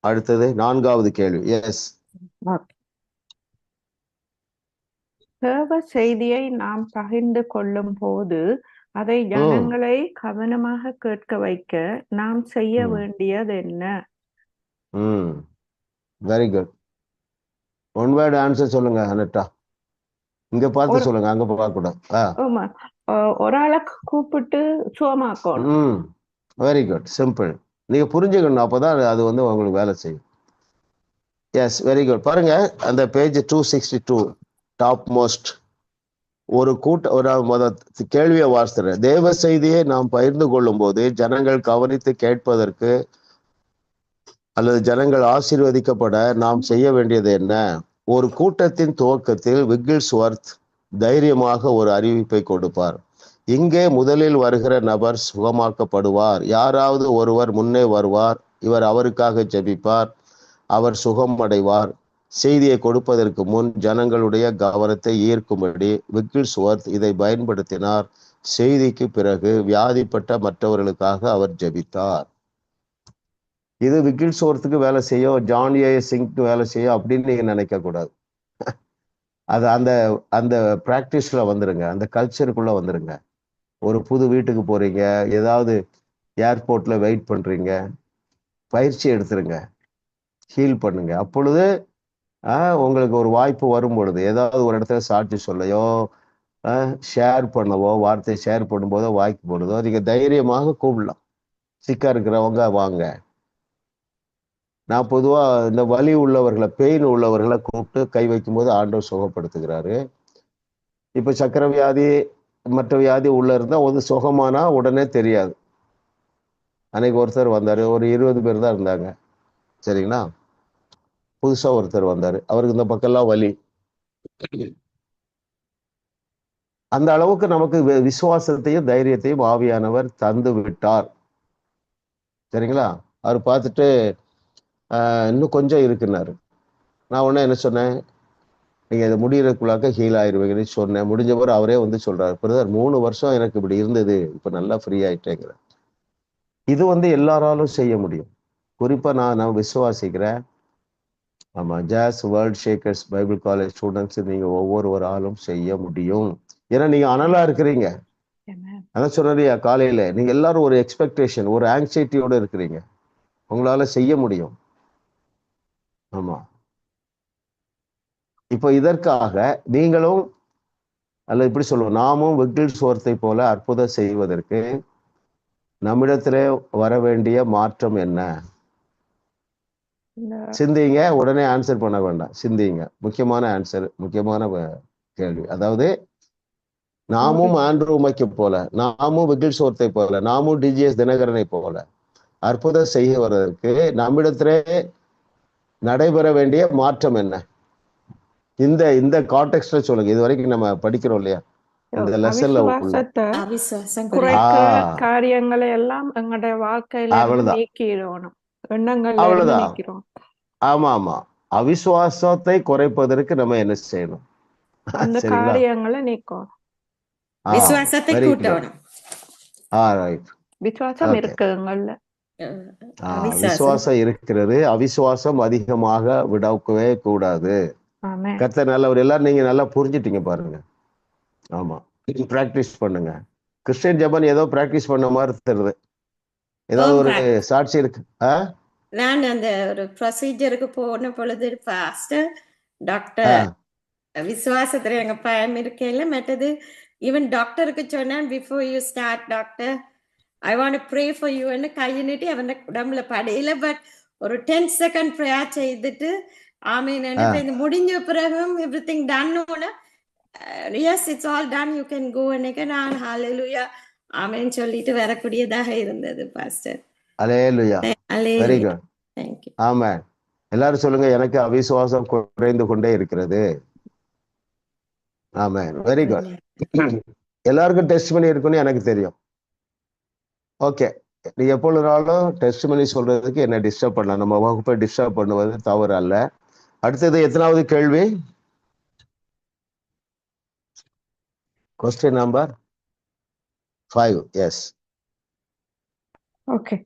அடுத்தது 4வது கேள்வி. எஸ். தேவ செய்தியை நாம் பகிர்ந்து கொள்ளும் போது அதை ஜனங்களை கவனமாக கேட்க வைக்க நாம் செய்ய வேண்டியது என்ன? Very good. One word answer சொல்லுங்க அனட்டா. இங்க பார்த்து சொல்லுங்க, அங்க பார்க்க கூடாது. ஒரு ஆளை கூப்பிட்டு சுகமாக்கணும். Very good, simple. நீங்க புரிஞ்சுக்கணும், அப்பதான் அது உங்களுக்கு வேலை செய்யும். Yes, very good. பாருங்க அந்த பேஜ் 262 டாப் மோஸ்ட் ஒரு கேள்வியை வாசிக்கிறேன். தேவ செய்தியை நாம் பகிர்ந்து கொள்ளும் போது ஜனங்கள் கவனித்து கேட்பதற்கு அல்லது ஜனங்கள் ஆசீர்வதிக்கப்பட நாம் செய்ய வேண்டியது என்ன? ஒரு கூட்டத்தின் துவக்கத்தில் விக்கில்ஸ்வர்த் தைரியமாக ஒரு அறிவிப்பை கொடுப்பார். இங்கே முதலில் வருகிற நபர் சுகமாக்கப்படுவார். யாராவது ஒருவர் முன்னே வருவார், இவர் அவருக்காக ஜெபிப்பார், அவர் சுகம் அடைவார். செய்தியை கொடுப்பதற்கு முன் ஜனங்களுடைய கவனத்தை ஈர்க்கும்படி விக்கில்ஸ்வர்த் இதை பயன்படுத்தினார். செய்திக்கு பிறகு வியாதிப்பட்ட மற்றவர்களுக்காக அவர் ஜெபித்தார். இது விக்கில்ஸ்வர்த்துக்கு வேலை செய்யும், ஜான் ஏ சிங்க்கு வேலை செய்யும் அப்படின்னு நீங்க நினைக்க கூடாது. அது அந்த பிராக்டிஸ்ல வந்துருங்க, அந்த கல்ச்சருக்குள்ள வந்துருங்க. ஒரு புது வீட்டுக்கு போறீங்க, ஏதாவது ஏர்போர்ட்ல வெயிட் பண்றீங்க, பயிற்சி எடுத்துருங்க, ஹீல் பண்ணுங்க. அப்பொழுது உங்களுக்கு ஒரு வாய்ப்பு வரும் பொழுது ஏதாவது ஒரு இடத்துல சாட்சி சொல்லையோ ஷேர் பண்ணவோ, வார்த்தையை ஷேர் பண்ணும்போதோ வாய்ப்பு போடுதோ, நீங்க தைரியமாக கூப்பிடலாம். சிக்கா இருக்கிறவங்க வாங்க. நான் பொதுவா இந்த வலி உள்ளவர்களை, பெயின் உள்ளவர்களை கூப்பிட்டு கை வைக்கும்போது ஆண்டவர் சுகப்படுத்துகிறாரு. இப்ப சக்கரை வியாதி மற்ற வியாதி உள்ள இருந்தா சுகமானா உடனே தெரியாது. அன்னைக்கு ஒருத்தர் வந்தாரு, ஒரு 20 பேர் தான் இருந்தாங்க, சரிங்களா? புதுசா ஒருத்தர் வந்தாரு, அவருக்கு இந்த பக்கம்லாம் வலி. அந்த அளவுக்கு நமக்கு விசுவாசத்தையும் தைரியத்தையும் ஆவியானவர் தந்து விட்டார். சரிங்களா? அவர் பார்த்துட்டு இன்னும் கொஞ்சம் இருக்குன்னாரு. நான் உடனே என்ன சொன்னேன், நீங்க இதை முடியறதுக்குள்ளாக்க ஹீல் ஆயிருவீங்கன்னு சொன்னேன். முடிஞ்ச பிறகு அவரே வந்து சொல்றாரு, பிரதர் 3 வருஷம் எனக்கு இப்படி இருந்தது, இப்ப நல்லா ஃப்ரீ ஆயிட்டேங்கிற. இது வந்து எல்லாராலும் செய்ய முடியும். குறிப்பா நான் விசுவாசிக்கிறேன். ஆமா, ஜாஸ் world shakers Bible college students நீங்க ஒவ்வொரு ஆளும் செய்ய முடியும். ஏன்னா நீங்க அனலா இருக்கிறீங்க. அதான் சொல்றியா காலையில நீங்க எல்லாரும் ஒரு எக்ஸ்பெக்டேஷன், ஒரு ஆங்ஸைட்டியோட இருக்கிறீங்க. உங்களால செய்ய முடியும். ஆமா, இப்போ இதற்காக நீங்களும் அல்ல இப்படி சொல்லுவோம், நாமும் விக்கில்ஸ்வர்த்தை போல அற்புதம் செய்வதற்கு நம்மிடத்திலே வர வேண்டிய மாற்றம் என்ன? சிந்திங்க, உடனே ஆன்சர் பண்ண வேண்டாம், சிந்திங்க. முக்கியமான ஆன்சர், முக்கியமான கேள்வி. அதாவது நாமும் ஆண்ட்ரூ உமைக்கு போல, நாமும் விக்கில்ஸ்வர்த்தை போல, நாமும் டிஜிஎஸ் தினகரனை போல அற்புதம் செய்ய வர்றதற்கு நம்மிடத்திலே நடைபெற வேண்டிய மாற்றம் என்ன? இந்த இந்த கான்டெக்ஸ்ட்ல சொல்லுங்க. இது வரைக்கும் நம்ம படிக்கிறோம் இல்லையா, இந்த லெசன்ல குறைக்கிற காரியங்களை எல்லாம் எங்களுடைய வாழ்க்கையில நீக்கிடணும், எண்ணங்கள்ல அவ்வளவுதான். நீக்கிறோம். ஆமா ஆமா, அவிசுவாசத்தை குறைப்பதற்கு நம்ம என்ன செய்யணும்? அந்த காரியங்களை நீக்கணும், விசுவாசத்தை கூட்டணும். விசுவாசம் இருக்கு எங்கள்ல. விசுவாசம் இருக்கிறது, அவிசுவாசம் அதிகமாக விடவே கூடாது. கர்த்தர் நல்லவர். எல்லாரும் நீங்க நல்லா புரிஞ்சுட்டீங்க பாருங்க. ஆமா, பிராக்டிஸ் பண்ணுங்க. கிறிஸ்டியன் ஜெபன் ஏதோ பிராக்டிஸ் பண்ண மாதிரி தெரியுது. ஏதாவது ஒரு சாட்சி இருக்கு? நான் அந்த ஒரு ப்ரொசீஜருக்கு போன பொழுது பாஸ்டர் டாக்டர் விசுவாசத்துல எனக்கு பயம் இருக்கல. மற்றது ஈவன் டாக்டருக்கு சொன்னேன், before you start doctor I want pray for யூன்னு கையை நீட்டி அவன் உடம்புல படையில. பட் ஒரு 10 செகண்ட் ப்ரேயர் செய்துட்டு ஆமீன் இந்த முடிஞ்ச பிறகும் everything done, yes it's all done, you can go அன்னைக்கு நான் ஹalleluya ஆமீன் சொல்லிட்டு வரக்கூடியதாக இருந்தது பாஸ்டர். ஹalleluya, வெரி குட், thank you. ஆமென். எல்லாரும் சொல்லுங்க, எனக்கு அவிசுவாசம் குறைந்து கொண்டே இருக்கிறது. ஆமென், வெரி குட். எல்லாருக்கும் டெஸ்ட் பண்ணி இருக்குன்னு எனக்கு தெரியும். ஓகே, நீ எப்பொழுதுனாலும் டெஸ்ட் பண்ணி சொல்றதுக்கு என்ன டிஸ்டர்ப் பண்ணலாம், நம்ம வகுப்பை டிஸ்டர்ப் பண்ணுவது தவறு அல்ல. அடுத்தது எத்தனாவது கேள்வி? Question number 5. Yes. Okay.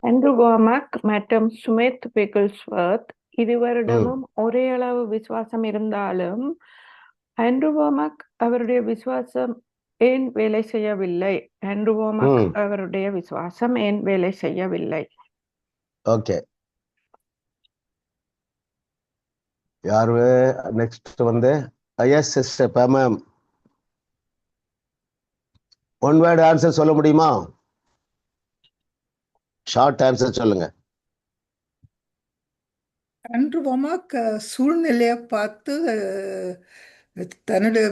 Andrew வோமக் மற்றும் ஸ்மித் விக்கில்ஸ்வர்த் இருவரிடமும் ஒரே அளவு விசுவாசம் இருந்தாலும் ஆண்ட்ரூ வோமக் அவருடைய விசுவாசம் ஏன் வேலை செய்யவில்லை? ஆண்ட்ரூ வோமக் அவருடைய விசுவாசம் ஏன் வேலை செய்யவில்லை? ஓகே, யாரு நெக்ஸ்ட் வந்து? Yes sister ma'am, one word answer சொல்ல முடியுமா? ஷார்ட் ஆன்சர் சொல்லுங்க. ஆண்ட்ரூ வோமக் சூழ்நிலையை பார்த்து தன்னுடைய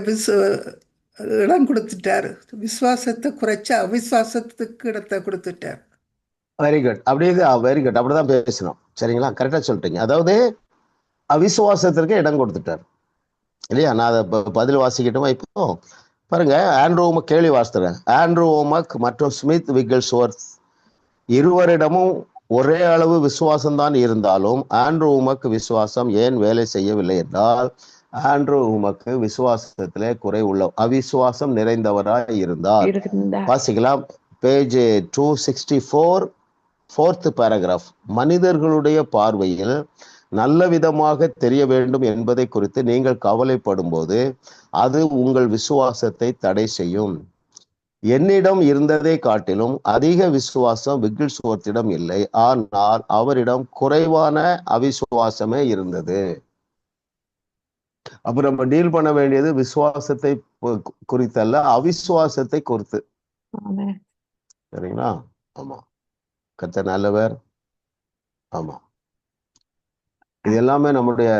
இடம் கொடுத்துட்டாரு. விசுவாசத்தை குறைச்சு அவிசுவாசத்துக்கு இடத்தை கொடுத்துட்டார். வெரி குட், அப்படியே வெரி குட், அப்படிதான் பேசணும். சரிங்களா, கரெக்டா சொல்லிட்டீங்க. அதாவது அவிசுவாசத்திற்கு இடம் கொடுத்துட்டார் இல்லையா? நான் அதை பதில் வாசிக்கட்டுமா? இப்போ பாருங்க, ஆண்ட்ரூ வோமக் கேள்வி வாசித்துறேன். ஆண்ட்ரூ வோமக் மற்றும் ஸ்மித் விக்கில்ஸ்வர்த் இருவரிடமும் ஒரே அளவு விசுவாசம்தான் இருந்தாலும் ஆண்ட்ரூ வோமக் விசுவாசம் ஏன் வேலை செய்யவில்லை என்றால், ஆண்ட்ரூ வோமக் விசுவாசத்திலே குறை உள்ள அவிசுவாசம் நிறைந்தவராய் இருந்தார். வாசிக்கலாம், பேஜ் 264, 4th paragraph. மனிதர்களுடைய பார்வையில் நல்ல விதமாக தெரிய வேண்டும் என்பதை குறித்து நீங்கள் கவலைப்படும் போது அது உங்கள் விசுவாசத்தை தடை செய்யும். என்னிடம் இருந்ததை காட்டிலும் அதிக விசுவாசம் விக்கில்ஸ்வர்த்திடம் இல்லை, ஆனால் அவரிடம் குறைவான அவிசுவாசமே இருந்தது. அப்ப நம்ம டீல் பண்ண வேண்டியது விசுவாசத்தை குறித்தல்ல, அவிசுவாசத்தை குறித்து. சரிங்களா? ஆமா, கர்த்தர் நல்லவர். ஆமா, இது எல்லாமே நம்முடைய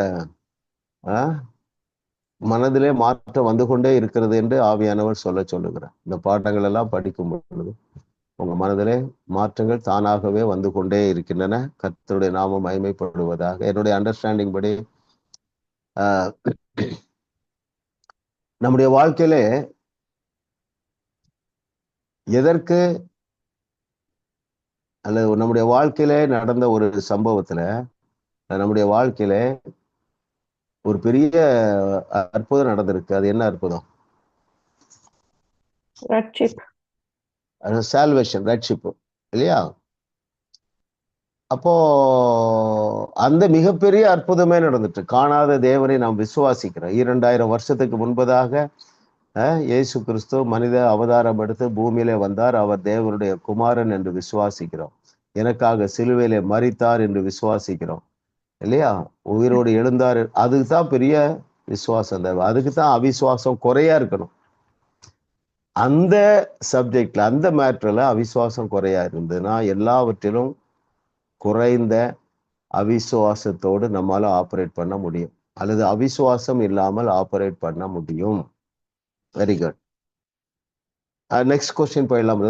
மனதிலே மாற்றம் வந்து கொண்டே இருக்கிறது என்று ஆவியானவர் சொல்லுகிறார். இந்த பாடங்கள் எல்லாம் படிக்கும் பொழுது உங்க மனதிலே மாற்றங்கள் தானாகவே வந்து கொண்டே இருக்கின்றன. கர்த்தருடைய நாமம் மகிமைப்படுவதாக. என்னுடைய அண்டர்ஸ்டாண்டிங் படி நம்முடைய வாழ்க்கையிலே எதற்கு அல்லது நம்முடைய வாழ்க்கையிலே நடந்த ஒரு சம்பவத்துல நம்முடைய வாழ்க்கையில ஒரு பெரிய அற்புதம் நடந்திருக்கு. அது என்ன அற்புதம்? சால்வேஷன், ரட்சிப்பு இல்லையா? அப்போ அந்த மிகப்பெரிய அற்புதமே நடந்துட்டு, காணாத தேவனை நாம் விசுவாசிக்கிறோம். 2000 வருஷத்துக்கு முன்பதாக இயேசு கிறிஸ்து மனித அவதாரம் எடுத்து பூமியிலே வந்தார். அவர் தேவனுடைய குமாரன் என்று விசுவாசிக்கிறோம். எனக்காக சிலுவையிலே மரித்தார் என்று விசுவாசிக்கிறோம் இல்லையா? உயிரோடு எழுந்தார். அதுக்கு தான் பெரிய விசுவாசம் தேவை. அதுக்கு தான் அவிசுவாசம் குறையா இருக்கணும். அந்த சப்ஜெக்ட்ல, அந்த மேட்டர்ல அவிசுவாசம் குறையா இருந்ததுன்னா எல்லாவற்றிலும் குறைந்த அவிசுவாசத்தோடு நம்மால ஆப்ரேட் பண்ண முடியும், அல்லது அவிசுவாசம் இல்லாமல் ஆப்ரேட் பண்ண முடியும். Very good. நெக்ஸ்ட் கொஸ்டின் போயிடலாம்.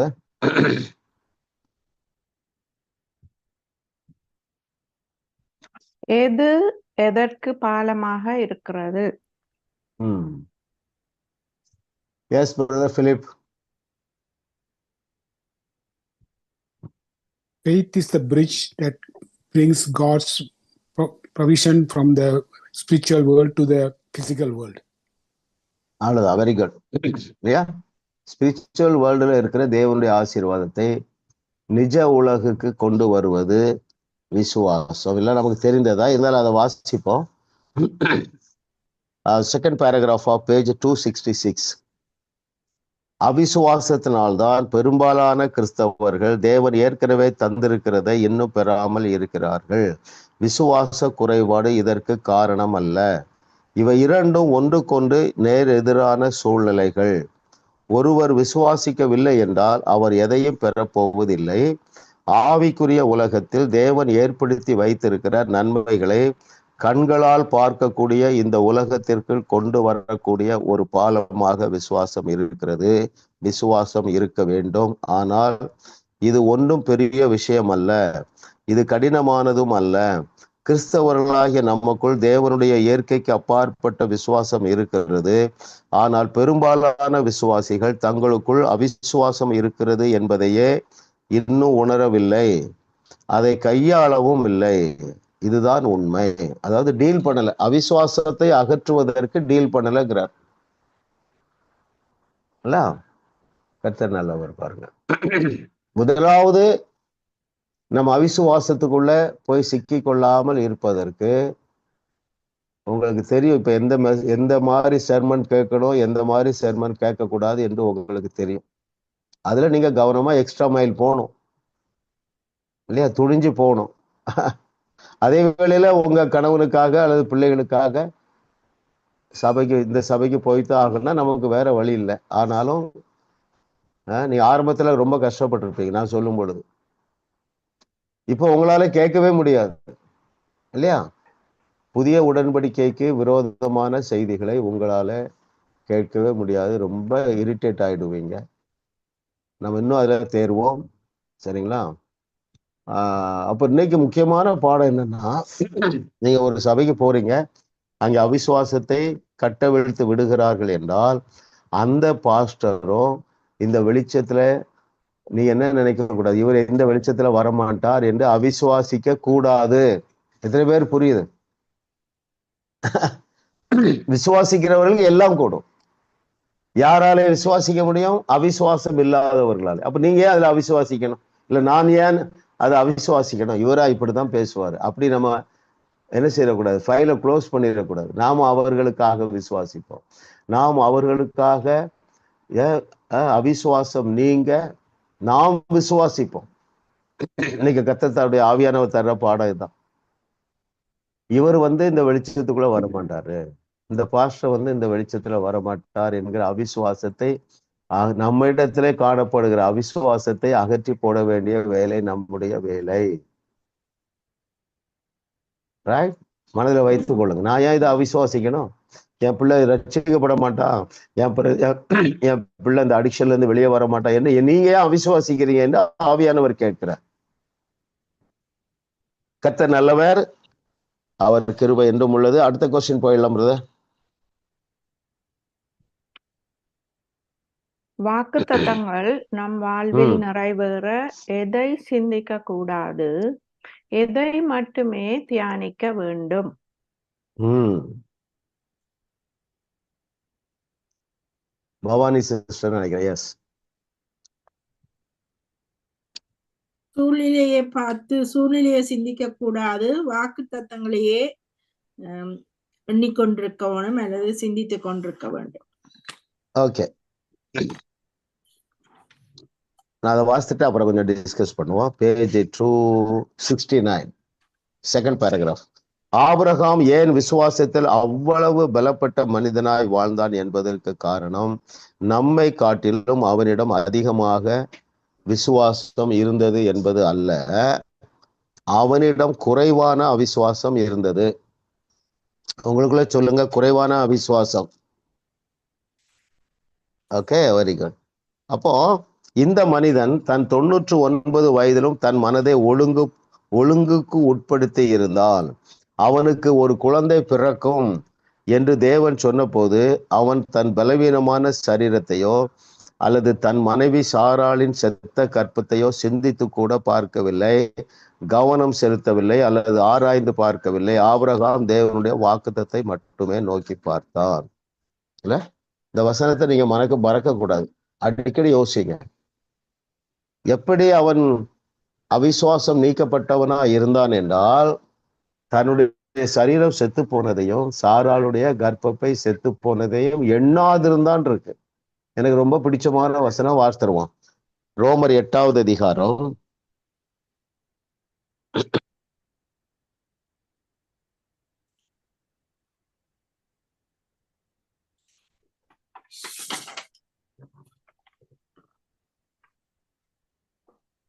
எது எதற்கு பாலமாக இருக்கிறது? Yes, brother Philip. Faith is the bridge that brings God's provision from the spiritual world to the physical world. அவ்வளவுதான். Very good. இல்லையா? ஸ்பிரிச்சுவல் வேர்ல்டுல இருக்கிற தேவனுடைய ஆசீர்வாதத்தை நிஜ உலகுக்கு கொண்டு வருவது விசுவாசம். இல்லை நமக்கு தெரிந்ததா இருந்தாலும் அதை வாசிப்போம். Second paragraph of page 266. அவிசுவாசத்தினால்தான் பெரும்பாலான கிறிஸ்தவர்கள் தேவன் ஏற்கனவே தந்திருக்கிறதை இன்னும் பெறாமல் இருக்கிறார்கள். விசுவாச குறைபாடு இதற்கு காரணம் அல்ல. இவை இரண்டும் ஒன்றுக்கொன்று நேர் எதிரான சூழ்நிலைகள். ஒருவர் விசுவாசிக்கவில்லை என்றால் அவர் எதையும் பெறப்போவதில்லை. ஆவிக்குரிய உலகத்தில் தேவன் ஏற்படுத்தி வைத்திருக்கிற நன்மைகளை கண்களால் பார்க்கக்கூடிய இந்த உலகத்திற்குள் கொண்டு வரக்கூடிய ஒரு பாலமாக விசுவாசம் இருக்கிறது. விசுவாசம் இருக்க வேண்டும். ஆனால் இது ஒன்றும் பெரிய விஷயம் அல்ல, இது கடினமானதும் அல்ல. கிறிஸ்தவர்களாகிய நமக்குள் தேவனுடைய இயற்கைக்கு அப்பாற்பட்ட விசுவாசம் இருக்கிறது. ஆனால் பெரும்பாலான விசுவாசிகள் தங்களுக்குள் அவிசுவாசம் இருக்கிறது என்பதையே இன்னும் உணரவில்லை, அதை கையாளவும் இல்லை. இதுதான் உண்மை. அதாவது டீல் பண்ணல, அவிசுவாசத்தை அகற்றுவதற்கு டீல் பண்ணலங்கிறார். கர்த்தர் நல்லவர். பாருங்க, முதலாவது நம்ம அவிசுவாசத்துக்குள்ள போய் சிக்கி கொள்ளாமல் இருப்பதற்கு உங்களுக்கு தெரியும். இப்ப எந்த மாதிரி செர்மன் கேட்கணும், எந்த மாதிரி செர்மன் கேட்கக்கூடாது என்று உங்களுக்கு தெரியும். அதுல நீங்க கவனமா எக்ஸ்ட்ரா மைல் போகணும் இல்லையா? துணிஞ்சு போகணும். அதே வேளையில உங்க கணவனுக்காக அல்லது பிள்ளைகளுக்காக இந்த சபைக்கு போய்தான் ஆகணும்னா நமக்கு வேற வழி இல்லை. ஆனாலும் நீ ஆரம்பத்துல ரொம்ப கஷ்டப்பட்டிருப்பீங்க நான் சொல்லும் பொழுது. இப்போ உங்களால கேட்கவே முடியாது இல்லையா? புதிய உடன்படிக்கைக்கு விரோதமான செய்திகளை உங்களால கேட்கவே முடியாது. ரொம்ப இரிட்டேட் ஆயிடுவீங்க. நம்ம இன்னும் அதுல தேர்வோம். சரிங்களா? அப்ப இன்னைக்கு முக்கியமான பாடம் என்னன்னா, நீங்க ஒரு சபைக்கு போறீங்க, அங்க அவிசுவாசத்தை கட்டவிழ்த்து விடுகிறார்கள் என்றால் அந்த பாஸ்டரும் இந்த வெளிச்சத்துல நீ என்ன நினைக்க கூடாது, இவர் எந்த வெளிச்சத்துல வரமாட்டார் என்று அவிசுவாசிக்க கூடாது. எத்தனை பேர் புரியுது? விசுவாசிக்கிறவர்களுக்கு எல்லாம் கூடும். யாரால விசுவாசிக்க முடியும்? அவிசுவாசம் இல்லாதவர்களால. அப்ப நீங்க ஏன் அதுல அவிசுவாசிக்கணும்? இல்ல நான் ஏன் அதை அவிசுவாசிக்கணும்? இவரா இப்படிதான் பேசுவாரு அப்படி நம்ம என்ன செய்யக்கூடாது, ஃபைலை க்ளோஸ் பண்ணிடக்கூடாது. நாம் அவர்களுக்காக விசுவாசிப்போம். நாம் அவர்களுக்காக அவிசுவாசம் நீங்க நாம் விசுவாசிப்போம். இன்னைக்கு கர்த்தருடைய ஆவியானவர் தர்ற பாடம் இதுதான். இவர் இந்த வெளிச்சத்துக்குள்ள வரமாட்டாரு, இந்த பாஸ்டர் இந்த வெளிச்சத்துல வரமாட்டார் என்கிற அவிசுவாசத்தை, நம்ம இடத்திலே காணப்படுகிற அவிசுவாசத்தை அகற்றி போட வேண்டிய வேலை நம்முடைய வேலை. ரைட்? மனதில் வைத்துக் கொள்ளுங்க. நான் ஏன் இதை அவிசுவாசிக்கணும்? என் பிள்ளை ரட்சிக்கப்பட மாட்டான், என் பிள்ளை இந்த அடிக்ஷன்ல இருந்து வெளியே வர மாட்டான், என்ன நீங்க ஏன் அவிசுவாசிக்கிறீங்க என்று ஆவியானவர் கேட்கிறார். கர்த்தர் நல்லவர், அவர் கிருபை என்றும் உள்ளது. அடுத்த கொஸ்டின் போயிடலாம் பிரதர். வாக்கு தத்தங்கள் நம் வாழ்வில் நிறைவேற எதை சிந்திக்க கூடாது, எதை மட்டுமே தியானிக்க வேண்டும்? பவானி சிஸ்டர் நினைக்கிறேன். எஸ். சூழ்நிலையை பார்த்து சூழ்நிலையை சிந்திக்க கூடாது, வாக்கு தத்தங்களையே எண்ணிக்கொண்டிருக்க வேணும் அல்லது சிந்தித்துக் கொண்டிருக்க வேண்டும். ஓகே, நான் அதை வாசித்துட்டு அப்புறம் கொஞ்சம் டிஸ்கஸ் பண்ணுவோம். Page 269, second paragraph. ஆபிரகாம் ஏன் விசுவாசத்தில் அவ்வளவு பலப்பட்ட மனிதனாய் வாழ்ந்தான் என்பதற்கு காரணம், நம்மை காட்டிலும் அவனிடம் அதிகமாக விசுவாசம் இருந்தது என்பது அல்ல, அவனிடம் குறைவான அவிசுவாசம் இருந்தது. உங்களுக்குள்ள சொல்லுங்க, குறைவான அவிசுவாசம். Okay, very good. அப்போ இந்த மனிதன் தன் 99 வயதிலும் தன் மனதை ஒழுங்குக்கு உட்படுத்தி இருந்தால் அவனுக்கு ஒரு குழந்தை பிறக்கும் என்று தேவன் சொன்னபோது அவன் தன் பலவீனமான சரீரத்தையோ அல்லது தன் மனைவி சாராளின் செத்த கற்பத்தையோ சிந்தித்து கூட பார்க்கவில்லை, கவனம் செலுத்தவில்லை அல்லது ஆராய்ந்து பார்க்கவில்லை. ஆபிரகாம் தேவனுடைய வாக்குத்தத்தை மட்டுமே நோக்கி பார்த்தான். இல்ல, இந்த வசனத்தை நீங்க மறக்க கூடாது, அடிக்கடி யோசிங்க. எப்படி அவன் அவிசுவாசம் நீக்கப்பட்டவனா இருந்தான் என்றால், தன்னுடைய சரீரம் செத்து போனதையும் சாராளுடைய கர்ப்பப்பை செத்து போனதையும் எண்ணாதிருந்தான் இருக்கு. எனக்கு ரொம்ப பிடிச்சமான வசனம் வாசித்தருவான். ரோமர் 8வது அதிகாரம்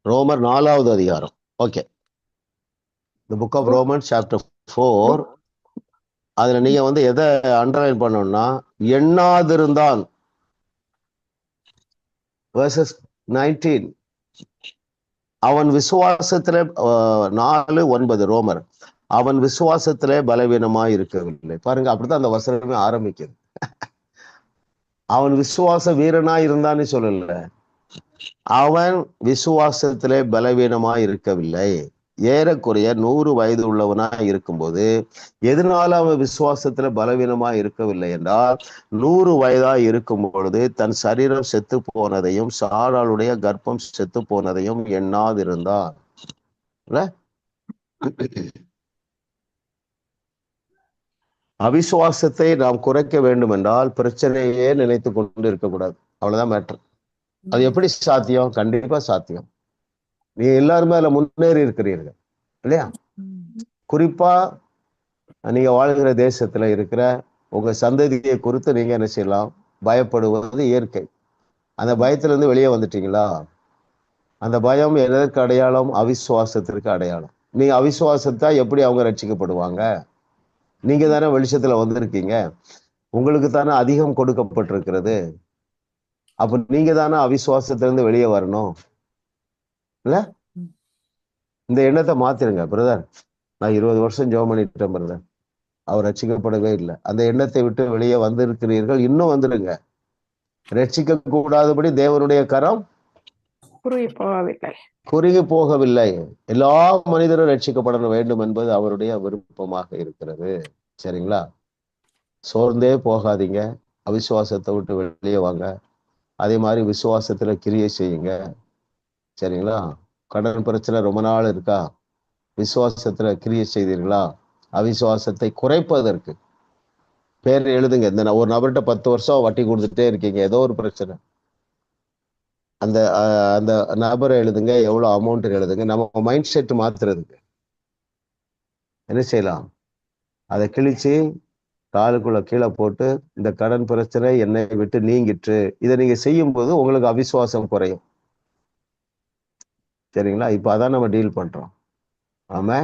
4வது அதிகாரம். Okay, the book of Romans chapter 4. அதுல நீங்க எதை அண்டர்லைன் பண்ணணும்னா, எண்ணாதிருந்தான். verses 19, அவன் விசுவாசத்திலே 4:9 ரோமர், அவன் விசுவாசத்திலே பலவீனமாய் இருக்கவில்லை. பாருங்க, அப்படித்தான் அந்த வசனமே ஆரம்பிக்குது. அவன் விசுவாச வீரனாய் இருந்தான்னு சொல்லல, அவன் விசுவாசத்திலே பலவீனமாய் இருக்கவில்லை. ஏறக்குறைய 100 வயது உள்ளவனாய் இருக்கும்போது எதனால அவன் விசுவாசத்துல பலவீனமாய் இருக்கவில்லை என்றால், 100 வயதாய் இருக்கும் பொழுது தன் சரீரம் செத்து போனதையும் சாராளுடைய கர்ப்பம் செத்து போனதையும் எண்ணாதிருந்தான். அவிசுவாசத்தை நாம் குறைக்க வேண்டும் என்றால் பிரச்சனையே நினைத்து கொண்டு இருக்கக்கூடாது. அவ்வளவுதான் மேட்டர். அது எப்படி சாத்தியம்? கண்டிப்பா சாத்தியம். நீங்க எல்லாருமே அதுல முன்னேறி இருக்கிறீர்கள் இல்லையா? குறிப்பா நீங்க வாழ்கிற தேசத்துல இருக்கிற உங்க சந்ததியை குறித்து நீங்க என்ன செய்யலாம்? பயப்படுவது இயற்கை. அந்த பயத்துல இருந்து வெளியே வந்துட்டீங்களா? அந்த பயம் எதற்கு அடையாளம்? அவிசுவாசத்திற்கு அடையாளம். நீங்க அவிசுவாசத்தா எப்படி அவங்க ரட்சிக்கப்படுவாங்க? நீங்க தானே வெளிச்சத்துல வந்திருக்கீங்க, உங்களுக்கு தானே அதிகம் கொடுக்கப்பட்டிருக்கிறது. அப்ப நீங்க தானே அவிசுவாசத்திலிருந்து வெளியே வரணும் இல்ல? இந்த எண்ணத்தை மாத்திருங்க பிரதர். நான் 20 வருஷம் ஜெபம் பண்ணிட்டேன் பிரதர், அவர் ரட்சிக்கப்படவே இல்லை. அந்த எண்ணத்தை விட்டு வெளியே வந்திருக்கிறீர்கள், இன்னும் வந்துடுங்க. ரட்சிக்க கூடாதபடி தேவனுடைய கரம் குறுகி போகவில்லை. எல்லா மனிதரும் ரட்சிக்கப்பட வேண்டும் என்பது அவருடைய விருப்பமாக இருக்கிறது. சரிங்களா? சோர்ந்தே போகாதீங்க, அவிசுவாசத்தை விட்டு வெளியே வாங்க. அதே மாதிரி விசுவாசத்துல கிரியை செய்யுங்க. சரிங்களா? கடன் பிரச்சனை ரொம்ப நாள் இருக்கா? விசுவாசத்துல கிரியை செய்தீர்களா? அவிசுவாசத்தை குறைப்பதற்கு பேர் எழுதுங்க. இந்த ஒரு நபர்கிட்ட 10 வருஷம் வட்டி கொடுத்துட்டே இருக்கீங்க, ஏதோ ஒரு பிரச்சனை, அந்த அந்த நபரை எழுதுங்க, எவ்வளவு அமௌண்ட் எழுதுங்க. நம்ம மைண்ட் செட் மாத்துறதுக்கு என்ன செய்யலாம்? அதை கிழிச்சு காலுக்குள்ள கீழே போட்டு, இந்த கடன் பிரச்சனை என்னை விட்டு நீங்கிட்டு, இதை நீங்க செய்யும் போது உங்களுக்கு அவிசுவாசம் குறையும். சரிங்களா? இப்ப அதான் நம்ம டீல் பண்றோம். ஆமா,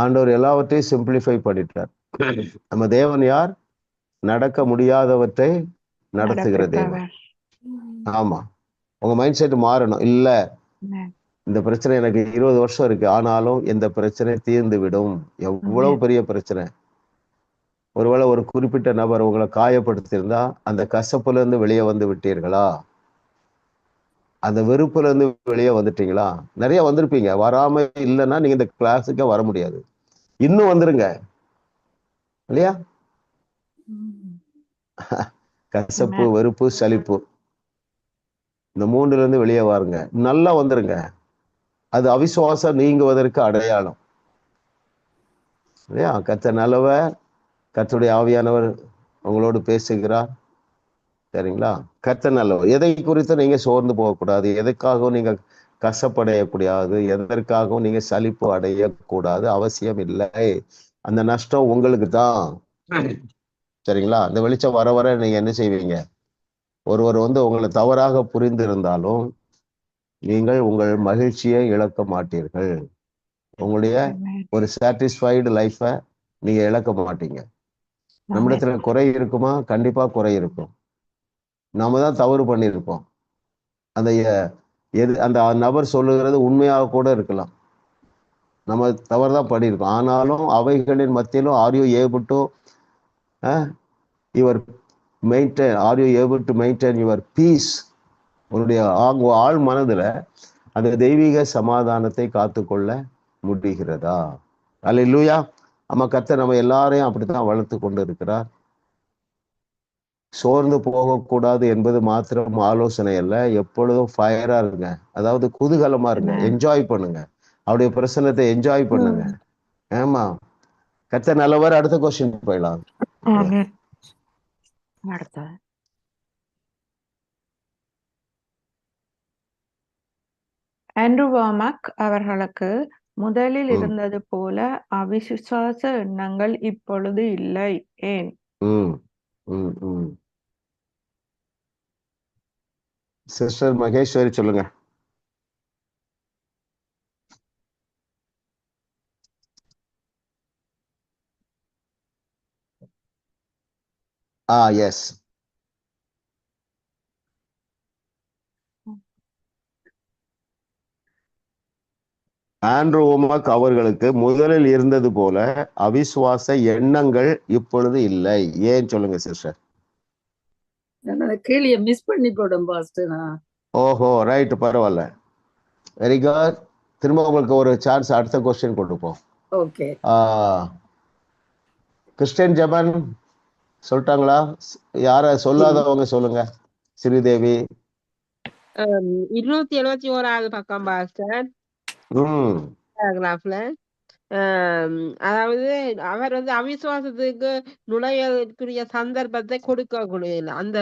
ஆண்டவர் எல்லாவற்றையும் சிம்பிளிஃபை பண்ணிட்டார். நம்ம தேவன் யார்? நடக்க முடியாதவற்றை நடத்துகிற தேவன். ஆமா, உங்க மைண்ட் செட் மாறணும். இல்ல இந்த பிரச்சனை எனக்கு 20 வருஷம் இருக்கு, ஆனாலும் இந்த பிரச்சனை தீர்ந்து விடும். எவ்வளவு பெரிய பிரச்சனை. ஒருவேளை ஒரு குறிப்பிட்ட நபர் உங்களை காயப்படுத்தியிருந்தா அந்த கசப்புல இருந்து வெளியே வந்து விட்டீர்களா? அந்த வெறுப்புல இருந்து வெளியே வந்துட்டீங்களா? நிறைய வந்திருப்பீங்க. வராம இல்லைன்னா நீங்க இந்த கிளாஸுக்கே வர முடியாது. இன்னும் வந்துருங்க இல்லையா? கசப்பு, வெறுப்பு, சலிப்பு, இந்த 3ல இருந்து வெளியே வாருங்க. நல்லா வந்துருங்க. அது அவிசுவாசம் நீங்குவதற்கு அடையாளம் இல்லையா? கர்த்தர் நல்லவர், கர்த்தருடைய ஆவியானவர் உங்களோடு பேசுகிறார். சரிங்களா? கர்த்தர் நல்லவர். எதை குறித்து நீங்க சோர்ந்து போகக்கூடாது, எதுக்காகவும் நீங்க கசப்படையக்கூடாது, எதற்காகவும் நீங்க சலிப்பு அடையக்கூடாது, அவசியம் இல்லை. அந்த நஷ்டம் உங்களுக்கு தான். சரிங்களா? அந்த வெளிச்சம் வர வர நீங்க என்ன செய்வீங்க? ஒருவர் உங்களை தவறாக புரிந்து இருந்தாலும் நீங்கள் உங்கள் மகிழ்ச்சியை இழக்க மாட்டீர்கள். உங்களுடைய ஒரு சாட்டிஸ்ஃபைடு லைஃபை நீங்க இழக்க மாட்டீங்க. நம்மிடத்துல குறை இருக்குமா? கண்டிப்பா குறை இருக்கும். நாம தான் தவறு பண்ணியிருப்போம். அந்த அந்த நபர் சொல்லுகிறது உண்மையாக கூட இருக்கலாம். நம்ம தவறு தான் பண்ணியிருக்கோம். ஆனாலும் அவைகளின் மத்தியிலும் are you able to your maintain, are you able to maintain your peace? உன்னுடைய ஆழ் மனதுல அந்த தெய்வீக சமாதானத்தை காத்துக்கொள்ள முடிகிறதா? அல்லேலூயா. நம்ம கர்த்தர் நம்ம எல்லாரையும் அப்படித்தான் வளர்த்து கொண்டு இருக்கிறார். சோர்ந்து போகக்கூடாது என்பது மாத்திரம் ஆலோசனை அல்ல. எப்பொழுதும் ஃபயரா இருங்க, அதாவது குதூகலமா இருங்க, என்ஜாய் பண்ணுங்க, அவருடைய பிரசன்னத்தை என்ஜாய் பண்ணுங்க. ஆமா, கர்த்தர் நல்லவர். அடுத்த கொஸ்டின் போயிடலாம். ஆண்ட்ரூ வார்மக் அவர்களுக்கு முதலில் இருந்தது போல அவிசுவாச எண்ணங்கள் இப்பொழுது இல்லை, ஏன்? சிஸ்டர் மகேஸ்வரி சொல்லுங்க. எஸ். ஆண்ட்ரூ வார்மக் அவர்களுக்கு முதலில் இருந்தது போல அவிசுவாச எண்ணங்கள் இப்பொழுது இல்லை, ஏன் சொல்லுங்க சிஸ்டர். கேள்வியை மிஸ் பண்ணி போடும் பாஸ்டர். ஓஹோ, ரைட், பரவாயில்ல, வெரி குட். திரும்ப உங்களுக்கு ஒரு சான்ஸ், அடுத்த கொஸ்டின் கொடுப்போம். ஓகே. கிறிஸ்டியன் ஜெபன் சொல்லிட்டாங்களா? யார சொல்லாதவங்க சொல்லுங்க. ஸ்ரீதேவி. 271வது பக்கம் பாஸ்டர், பேராகிராஃப்ல. அதாவது அவர் அவிசுவாசத்துக்கு நுழைவதற்குரிய சந்தர்ப்பத்தை கொடுக்க அந்த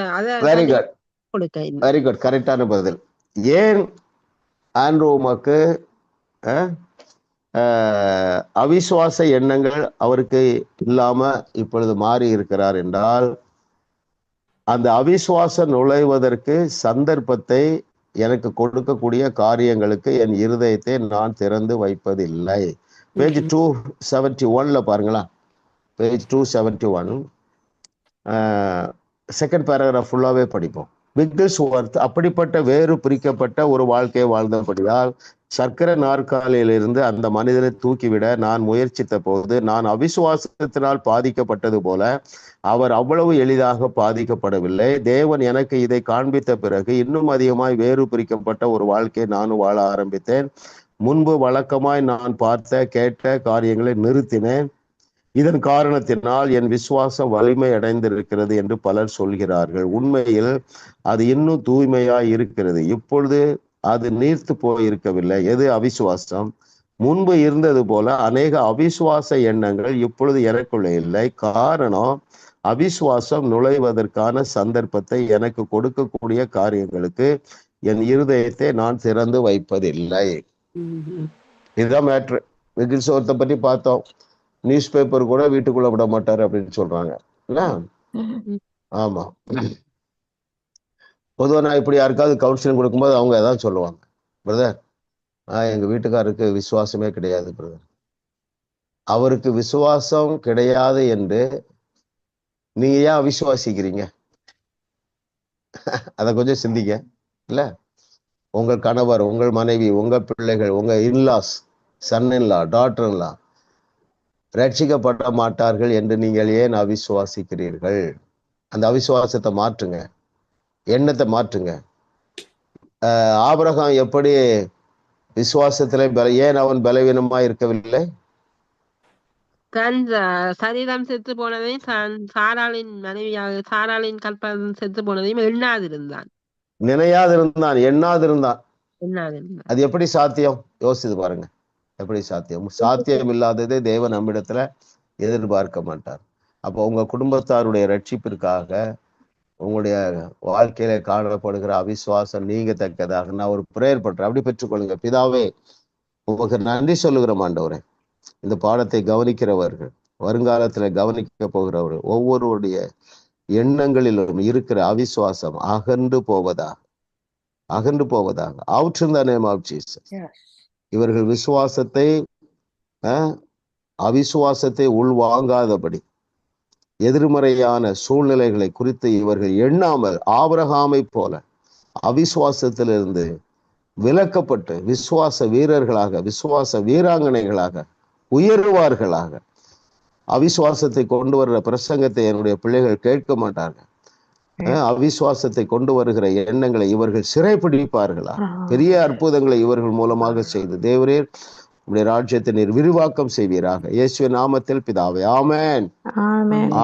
வெரி குட், கொடுக்க வெரி குட், கரெக்டான பதில். ஏன் ஆண்ட்ரூ வார்மக்கு அவிசுவாச எண்ணங்கள் அவருக்கு இல்லாம இப்பொழுது மாறி இருக்கிறார் என்றால், அந்த அவிசுவாசம் நுழைவதற்கு சந்தர்ப்பத்தை எனக்கு கொடுக்கக்கூடிய காரியங்களுக்கு என் இருதயத்தை நான் திறந்து வைப்பதில்லை. பேஜ் 271 பாருங்களா, பேஜ் 271 செகண்ட் பேராகிராஃப் ஃபுல்லாவே படிப்போம். விக்கிள்ஸ்வொர்த் அப்படிப்பட்ட வேறு பிரிக்கப்பட்ட ஒரு வாழ்க்கையை வாழ்ந்தபடியால் சர்க்கரை நாற்காலியிலிருந்து அந்த மனிதனை தூக்கிவிட நான் முயற்சித்த போது நான் அவிசுவாசத்தினால் பாதிக்கப்பட்டது போல அவர் அவ்வளவு எளிதாக பாதிக்கப்படவில்லை. தேவன் எனக்கு இதை காண்பித்த பிறகு இன்னும் அதிகமாய் வேறு பிரிக்கப்பட்ட ஒரு வாழ்க்கையை நானும் வாழ ஆரம்பித்தேன். முன்பு வழக்கமாய் நான் பார்த்த கேட்ட காரியங்களை நிறுத்தினேன். இதன் காரணத்தினால் என் விசுவாசம் வலிமை அடைந்திருக்கிறது என்று பலர் சொல்கிறார்கள். உண்மையில் அது இன்னும் தூய்மையாய் இருக்கிறது. இப்பொழுது அது நீர்த்து போயிருக்கவில்லை. எது? அவிசுவாசம். முன்பு இருந்தது போல அநேக அவிசுவாச எண்ணங்கள் இப்பொழுது எனக்குள்ள இல்லை. காரணம், அவிசுவாசம் நுழைவதற்கான சந்தர்ப்பத்தை எனக்கு கொடுக்கக்கூடிய காரியங்களுக்கு என் இருதயத்தை நான் திறந்து வைப்பதில்லை. இதுதான் மேட்ரு. விக்கிள்ஸ்வொர்த்தை பற்றி பார்த்தோம். நியூஸ் பேப்பர் கூட வீட்டுக்குள்ள விட மாட்டாரு அப்படின்னு சொல்றாங்க. ஆமா, பொதுவாக நான் இப்படி யாருக்காவது கவுன்சிலிங் கொடுக்கும்போது அவங்க எதாவது சொல்லுவாங்க, பிரதர் எங்க வீட்டுக்காருக்கு விசுவாசமே கிடையாது பிரதர், அவருக்கு விசுவாசம் கிடையாது என்று நீங்க ஏன் அவிசுவாசிக்கிறீங்க? அதை கொஞ்சம் சிந்திங்க. இல்ல, உங்கள் கணவர், உங்கள் மனைவி, உங்க பிள்ளைகள், உங்க in-laws, son in law, daughter in-law ரட்சிக்கப்பட மாட்டார்கள் என்று நீங்கள் ஏன் அவிசுவாசிக்கிறீர்கள்? அந்த அவிசுவாசத்தை மாற்றுங்க, எண்ணத்தை மாற்றுங்க. ஆபிரகாம் எப்படி விசுவாசத்துல ஏன் அவன் பலவீனமா இருக்கவில்லை? தன் சரீரம் செத்து போனதையும் சாராளின் மனைவியாக சாராளின் கற்பம் செத்து போனதையும் எண்ணாதிருந்தான். நினையாதிருந்தான், எண்ணாதிருந்தான். எண்ணாதிருந்தான். அது எப்படி சாத்தியம்? யோசித்து பாருங்க. எப்படி சாத்தியம்? சாத்தியம் இல்லாததே தேவன் நம்மிடத்துல எதிர்பார்க்க மாட்டார். அப்போ உங்க குடும்பத்தாருடைய ரட்சிப்பிற்காக உங்களுடைய வாழ்க்கையில காணப்படுகிற அவிசுவாசம் நீங்கத்தக்கதாக நான் ஒரு பிரேயர் பண்றேன். அப்படி பெற்றுக்கொள்ளுங்க. பிதாவே, உங்களுக்கு நன்றி சொல்லுகிற ஆண்டவரே, இந்த பாடத்தை கவனிக்கிறவர்கள், வருங்காலத்துல கவனிக்க போகிறவர்கள் ஒவ்வொருவருடைய எண்ணங்களிலும் இருக்கிற அவிசுவாசம் அகன்று போவதாக, அகன்று போவதாக. Out in the name of Jesus. இவர்கள் விசுவாசத்தை அவிசுவாசத்தை உள்வாங்காதபடி எதிர்மறையான சூழ்நிலைகளை குறித்து இவர்கள் எண்ணாமல் ஆபிரகாமை போல அவிசுவாசத்திலிருந்து விலக்கப்பட்டு விசுவாச வீரர்களாக, விசுவாச வீராங்கனைகளாக உயர்வார்களாக. அவிசுவாசத்தை கொண்டு வருகிற பிரசங்கத்தை என்னுடைய பிள்ளைகள் கேட்க மாட்டார்கள். அவிசுவாசத்தை கொண்டு வருகிற எண்ணங்களை இவர்கள் சிறைப்பிடிப்பார்களா? பெரிய அற்புதங்களை இவர்கள் மூலமாக செய்து தேவரே உடைய ராஜ்யத்தை நீர் விரிவாக்கம் செய்வீராக. இயேசுவின் நாமத்தில் பிதாவே, ஆமென்,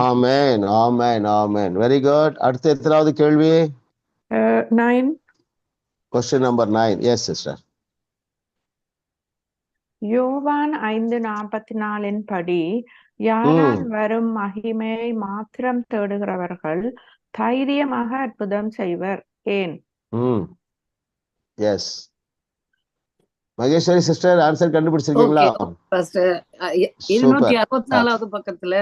ஆமென், ஆமென், ஆமென். Very good. அடுத்த எத்தனாவது கேள்வி? 9. Question number 9. Yes, sister. யோவான் 5:44 படி யாரால் வரும் மகிமையை மாத்திரம் தேடுகிறவர்கள் தைரியமாக அற்புதம் செய்வர். ஏன்? எஸ், மகேஸ்வரி சிஸ்டர் ஆன்சர் கண்டுபிடிச்சிருக்கீங்களா? 264வது பக்கத்துல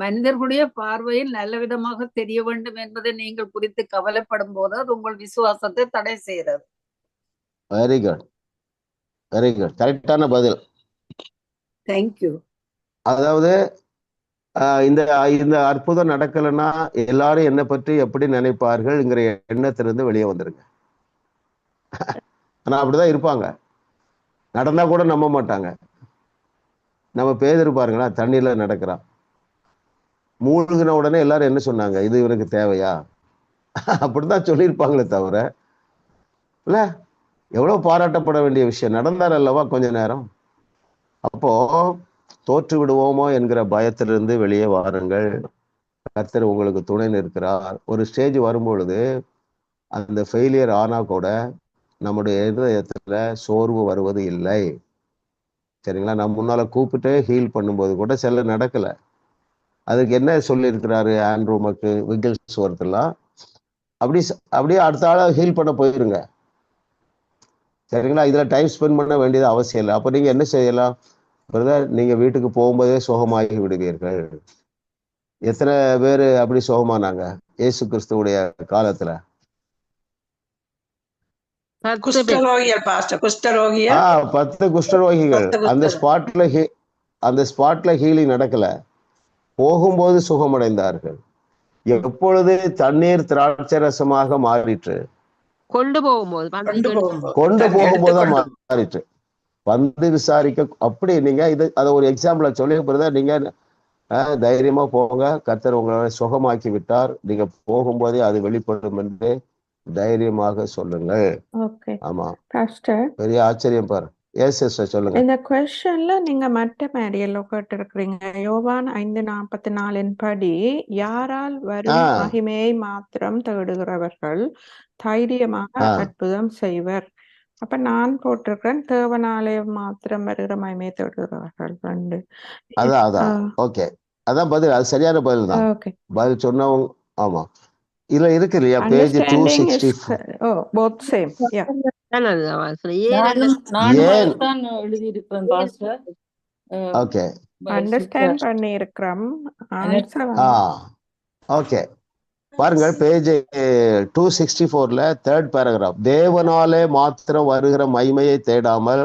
மனிதர்களுடைய பார்வையில் நல்ல விதமாக தெரிய வேண்டும் என்பதை நீங்கள் குறித்து கவலைப்படும் போது அது உங்கள் விசுவாசத்தை தடை செய்கிறது. Very good, very good. கரெக்டான பதில். தேங்க்யூ. அதாவது இந்த அற்புதம் நடக்கலைன்னா எல்லாரும் என்னை பற்றி எப்படி நினைப்பார்கள்ங்கிற எண்ணத்திலிருந்து வெளியே வந்துருங்க. ஆனா அப்படிதான் இருப்பாங்க. நடந்தா கூட நம்ப மாட்டாங்க. நம்ம பேதர் பாருங்களா, தண்ணியில நடக்கிறான். மூழ்கின உடனே எல்லாரும் என்ன சொன்னாங்க? இது இவனுக்கு தேவையா? அப்படிதான் சொல்லியிருப்பாங்களே தவிர, இல்ல எவ்வளவு பாராட்டப்பட வேண்டிய விஷயம். நடந்தார் அல்லவா கொஞ்ச நேரம். அப்போ தோற்று விடுவோமோ என்கிற பயத்திலிருந்து வெளியே வாருங்கள். கர்த்தர் உங்களுக்கு துணை நிற்கிறார். ஒரு ஸ்டேஜ் வரும்பொழுது அந்த ஃபெயிலியர் ஆனா கூட நம்முடைய இதயத்துல சோர்வு வருவது இல்லை. சரிங்களா? நம்ம முன்னால கூப்பிட்டு ஹீல் பண்ணும்போது கூட சில நடக்கல. அதுக்கு என்ன சொல்லியிருக்கிறாரு ஆண்ட்ரூமக்கு, விகில்ஸ் ஒருத்தெல்லாம் அப்படியே அடுத்த ஆளை ஹீல் பண்ண போயிருங்க. சரிங்களா? இதுல டைம் ஸ்பெண்ட் பண்ண வேண்டியது அவசியம் இல்லை. அப்போ நீங்க என்ன செய்யலாம்? பிரதர், நீங்க வீட்டுக்கு போகும்போதே சுகமாகி விடுவீர்கள். எத்தனை பேரு அப்படி சுகமானாங்க இயேசு கிறிஸ்துவுடைய காலத்துல? 10 குஷ்டரோகிகள். அந்த ஸ்பாட்ல ஹீலிங் நடக்கல, போகும்போது சுகமடைந்தார்கள். எப்பொழுது தண்ணீர் திராட்சை ரசமாக மாறிற்று? கொண்டு போகும்போது மாறிற்று. வந்து விசாரிக்க. அப்படி நீங்க அதை ஒரு எக்ஸாம்பிள சொல்லி பிரதர், நீங்க தைரியமா போங்க, கர்த்தர் உங்களை சுகமாக்கி விட்டார், நீங்க போகும்போதே அது வெளிப்படும் என்று தைரியமாக சொல்லுங்கள். ஆமா, பெரிய ஆச்சரியம் பாரு. எஸ் சிஸ்டர், சொல்லுங்க. இந்த क्वेश्चनல நீங்க மற்ற மேரியலோ கேட்டிருக்கிறீங்க. யோவான் 5:44 படி யாரால் வரும் மகிமையை மாத்திரம் தேடுகிறவர்கள் தைரியமாக அற்புதம் செய்வர். அப்ப நான் போட்டிருக்கிறேன் தேவனாலே மாத்திரம் வருகிற மகிமையை தேடுகிறவர்கள். அதான் ஓகே, அதான் பதில். அது சரியான பதில் தான். பதில் சொன்னவங்க. ஆமா, இதுல இருக்கு இல்லையா, page 264. both same. Okay, understand பண்ணி இருக்கிறோம். ஓகே. பாருங்கள் பேஜ் 264ல 3rd paragraph. தேவனாலே மாத்திரம் வருகிற மகிமையை தேடாமல்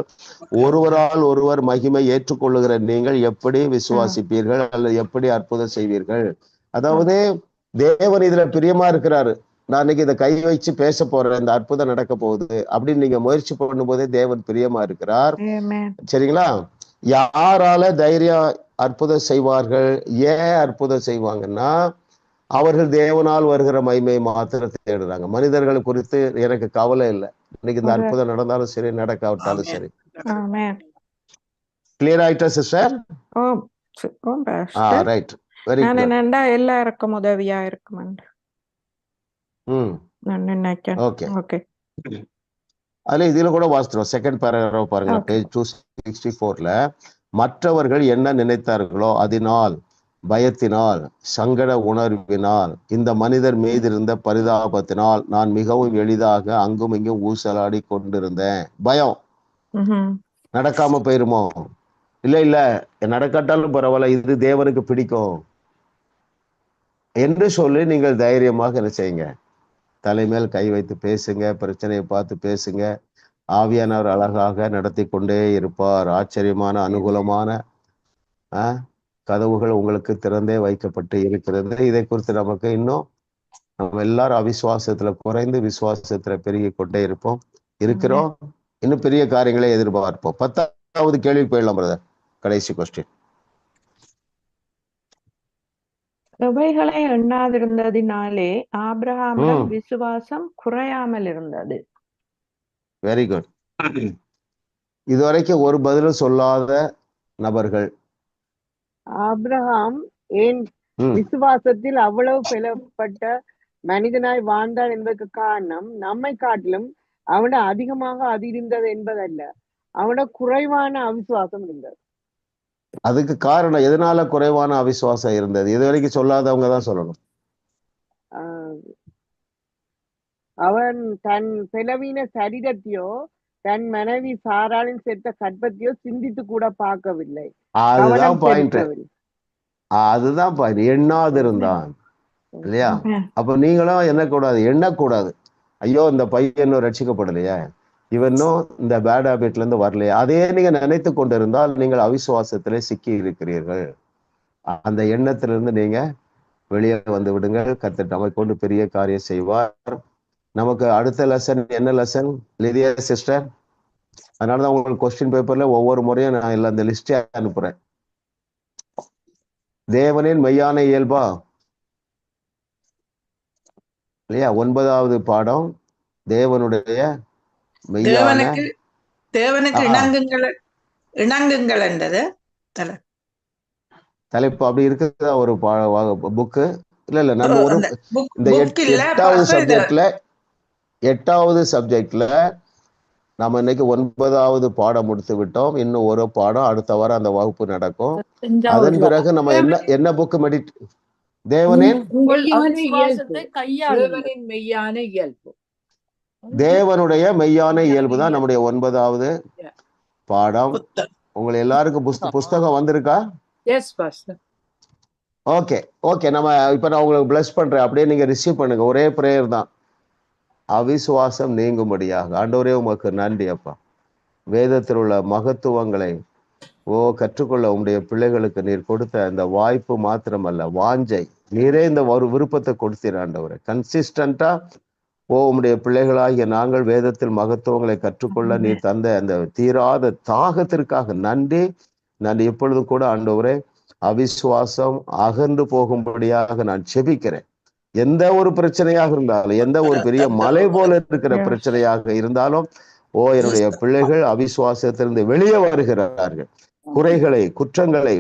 ஒருவரால் ஒருவர் மகிமை ஏற்றுக்கொள்ளுகிற நீங்கள் எப்படி விசுவாசிப்பீர்கள் அல்லது எப்படி அற்புதம் செய்வீர்கள்? அதாவது தேவன் இதுல பிரியமா இருக்கிறாரு. நான் இன்னைக்கு இதை கை வச்சு பேச போறேன், இந்த அற்புதம் நடக்க போகுது அப்படின்னு நீங்க முயற்சி பண்ணும் போதே தேவன் பிரியமா இருக்கிறார். சரிங்களா? யாரால தைரியம் அற்புதம் செய்வார்கள்? ஏன் அற்புதம் செய்வாங்கன்னா அவர்கள் தேவனால் வருகிற மகிமையை மாத்திரம் தேடுறாங்க. மனிதர்கள் குறித்து எனக்கு கவலை இல்லை. இன்னைக்கு இந்த அற்புதம் நடந்தாலும் சரி, நடக்காவிட்டாலும் சரி. கிளியர் ஆயிட்டா சிஸ்டர்? Right, very good. எல்லாருக்கும் உதவியா இருக்கும். ஓகே. அதுல இதுல கூட வாசிக்கிறோம். 2nd paragraph பாருங்க, பேஜ் 264ல. மற்றவர்கள் என்ன நினைத்தார்களோ அதனால், பயத்தினால், சங்கட உணர்வினால், இந்த மனிதர் மீது இருந்த பரிதாபத்தினால் நான் மிகவும் எளிதாக அங்கும் இங்கும் ஊசலாடி கொண்டிருந்தேன். பயம் நடக்காம போயிருமோ? இல்ல நடக்காட்டாலும் பரவாயில்ல, இது தேவனுக்கு பிடிக்கும் என்று சொல்லி நீங்கள் தைரியமாக என்ன செய்யுங்க, தலைமேல் கை வைத்து பேசுங்க, பிரச்சனையை பார்த்து பேசுங்க. ஆவியானவர் அழகாக நடத்தி கொண்டே இருப்பார். ஆச்சரியமான அனுகூலமான கதவுகள் உங்களுக்கு திறந்தே வைக்கப்பட்டு இருக்கிறது. இதை குறித்து நமக்கு இன்னும் நம்ம எல்லாரும் அவிசுவாசத்துல குறைந்து விசுவாசத்துல பெருகி கொண்டே இருக்கிறோம். இன்னும் பெரிய காரியங்களை எதிர்பார்ப்போம். 10வது கேள்வி போயிடலாம் பிரதர். கடைசி கொஸ்டின். சபைகளை எண்ணாதிருந்ததினாலே ஆபிரகாமிடம் விசுவாசம் குறையாமல் இருந்தது. Very good. இதுவரைக்கும் ஒரு பதிலும் சொல்லாத நபர்கள். ஆபிரகாம் ஏன் விசுவாசத்தில் அவ்வளவு பலப்பட்ட மனிதனாய் வாழ்ந்தார் என்பதற்கு காரணம் நம்மை காட்டிலும் அவன அதிகமாக அது இருந்தது என்பதல்ல, அவன குறைவான அவிசுவாசம் இருந்தது. அதுக்கு காரணம் எதனால குறைவான அவிசுவாசம் இருந்தது? இது வரைக்கும் சொல்லாதவங்க தான் சொல்லணும். அவன் தன் செலவின சரீரத்தையோ தன் மனைவி சாராளின் செத்த கற்பத்தையோ சிந்தித்து கூட பார்க்கவில்லை. அதுதான் பாயிண்ட். எண்ணாதிருந்தான் இல்லையா? அப்ப நீங்களும் எண்ணக்கூடாது, எண்ணக்கூடாது. ஐயோ இந்த பையனும் ரட்சிக்கப்படலையா, இவனும் இந்த பேட் ஹாபிட்ல இருந்து வரலையா, அதே நீங்க நினைத்து கொண்டிருந்தால் நீங்கள் அவிசுவாசத்திலே சிக்கி இருக்கிறீர்கள். அந்த எண்ணத்திலிருந்து நீங்க வெளியே வந்து விடுங்கள். கர்த்தர் நம்மை கொண்டு பெரிய காரியம் செய்வார். நமக்கு அடுத்த லெசன் என்ன லெசன் லிதியா சிஸ்டர்? அதனாலதான் உங்களுக்கு கொஸ்டின் பேப்பர்ல ஒவ்வொரு முறையும் நான் எல்லாம் இந்த லிஸ்டே அனுப்புறேன். தேவனின் மெய்யான இயல்பா இல்லையா? 9வது பாடம் தேவனுடைய தேவனுக்கு இணங்குங்கள் என்றது தலைப்பு. அப்படி இருக்குதா ஒரு புக்கு? இல்ல நம்ம ஒரு இந்த 8வது சப்ஜெக்ட்ல நம்ம இன்னைக்கு 9வது பாடம் முடித்து விட்டோம். இன்னும் ஒரு பாடம் அடுத்த வாரம் அந்த வகுப்பு நடக்கும். அதன் பிறகு நம்ம என்ன புக்கு தேவனின் மெய்யான இயல்பு. தேவனுடைய மெய்யான இயல்பு தான் நம்முடைய 9வது பாடம். உங்களை எல்லாருக்கும் புஸ்தகம் வந்திருக்கா? ஓகே. நம்ம இப்ப நான் உங்களுக்கு பிளஸ் பண்றேன், அப்படியே நீங்க ரிசீவ் பண்ணுங்க. ஒரே பிரேயர் தான், அவிசுவாசம் நீங்கும்படியாக. ஆண்டவரே உமக்கு நன்றி அப்பா. வேதத்தில் உள்ள மகத்துவங்களை கற்றுக்கொள்ள உங்களுடைய பிள்ளைகளுக்கு நீர் கொடுத்த அந்த வாய்ப்பு மாத்திரமல்ல, வாஞ்சை, நீரே இந்த ஒரு விருப்பத்தை கொடுத்தீர் ஆண்டவரே. கன்சிஸ்டண்டா உம்முடைய பிள்ளைகளாகிய நாங்கள் வேதத்தில் மகத்துவங்களை கற்றுக்கொள்ள நீ தந்த அந்த தீராத தாகத்திற்காக நன்றி. இப்பொழுதும் கூட ஆண்டவரே அவிசுவாசம் அகன்று போகும்படியாக நான் செபிக்கிறேன். எந்த ஒரு பிரச்சனையாக இருந்தாலும், எந்த ஒரு பெரிய மலை போல இருக்கிற பிரச்சனையாக இருந்தாலும் என்னுடைய பிள்ளைகள் அவிசுவாசத்திலிருந்து வெளியே வருகிறார்கள். குறைகளை, குற்றங்களை,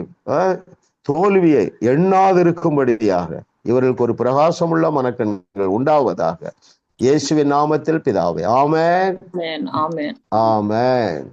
தோல்வியை எண்ணாதிருக்கும்படியாக இவர்களுக்கு ஒரு பிரகாசமுள்ள மனக்கண்கள் உண்டாவதாக. இயேசுவின் நாமத்தில் பிதாவே, ஆமென், ஆமென், ஆமென்.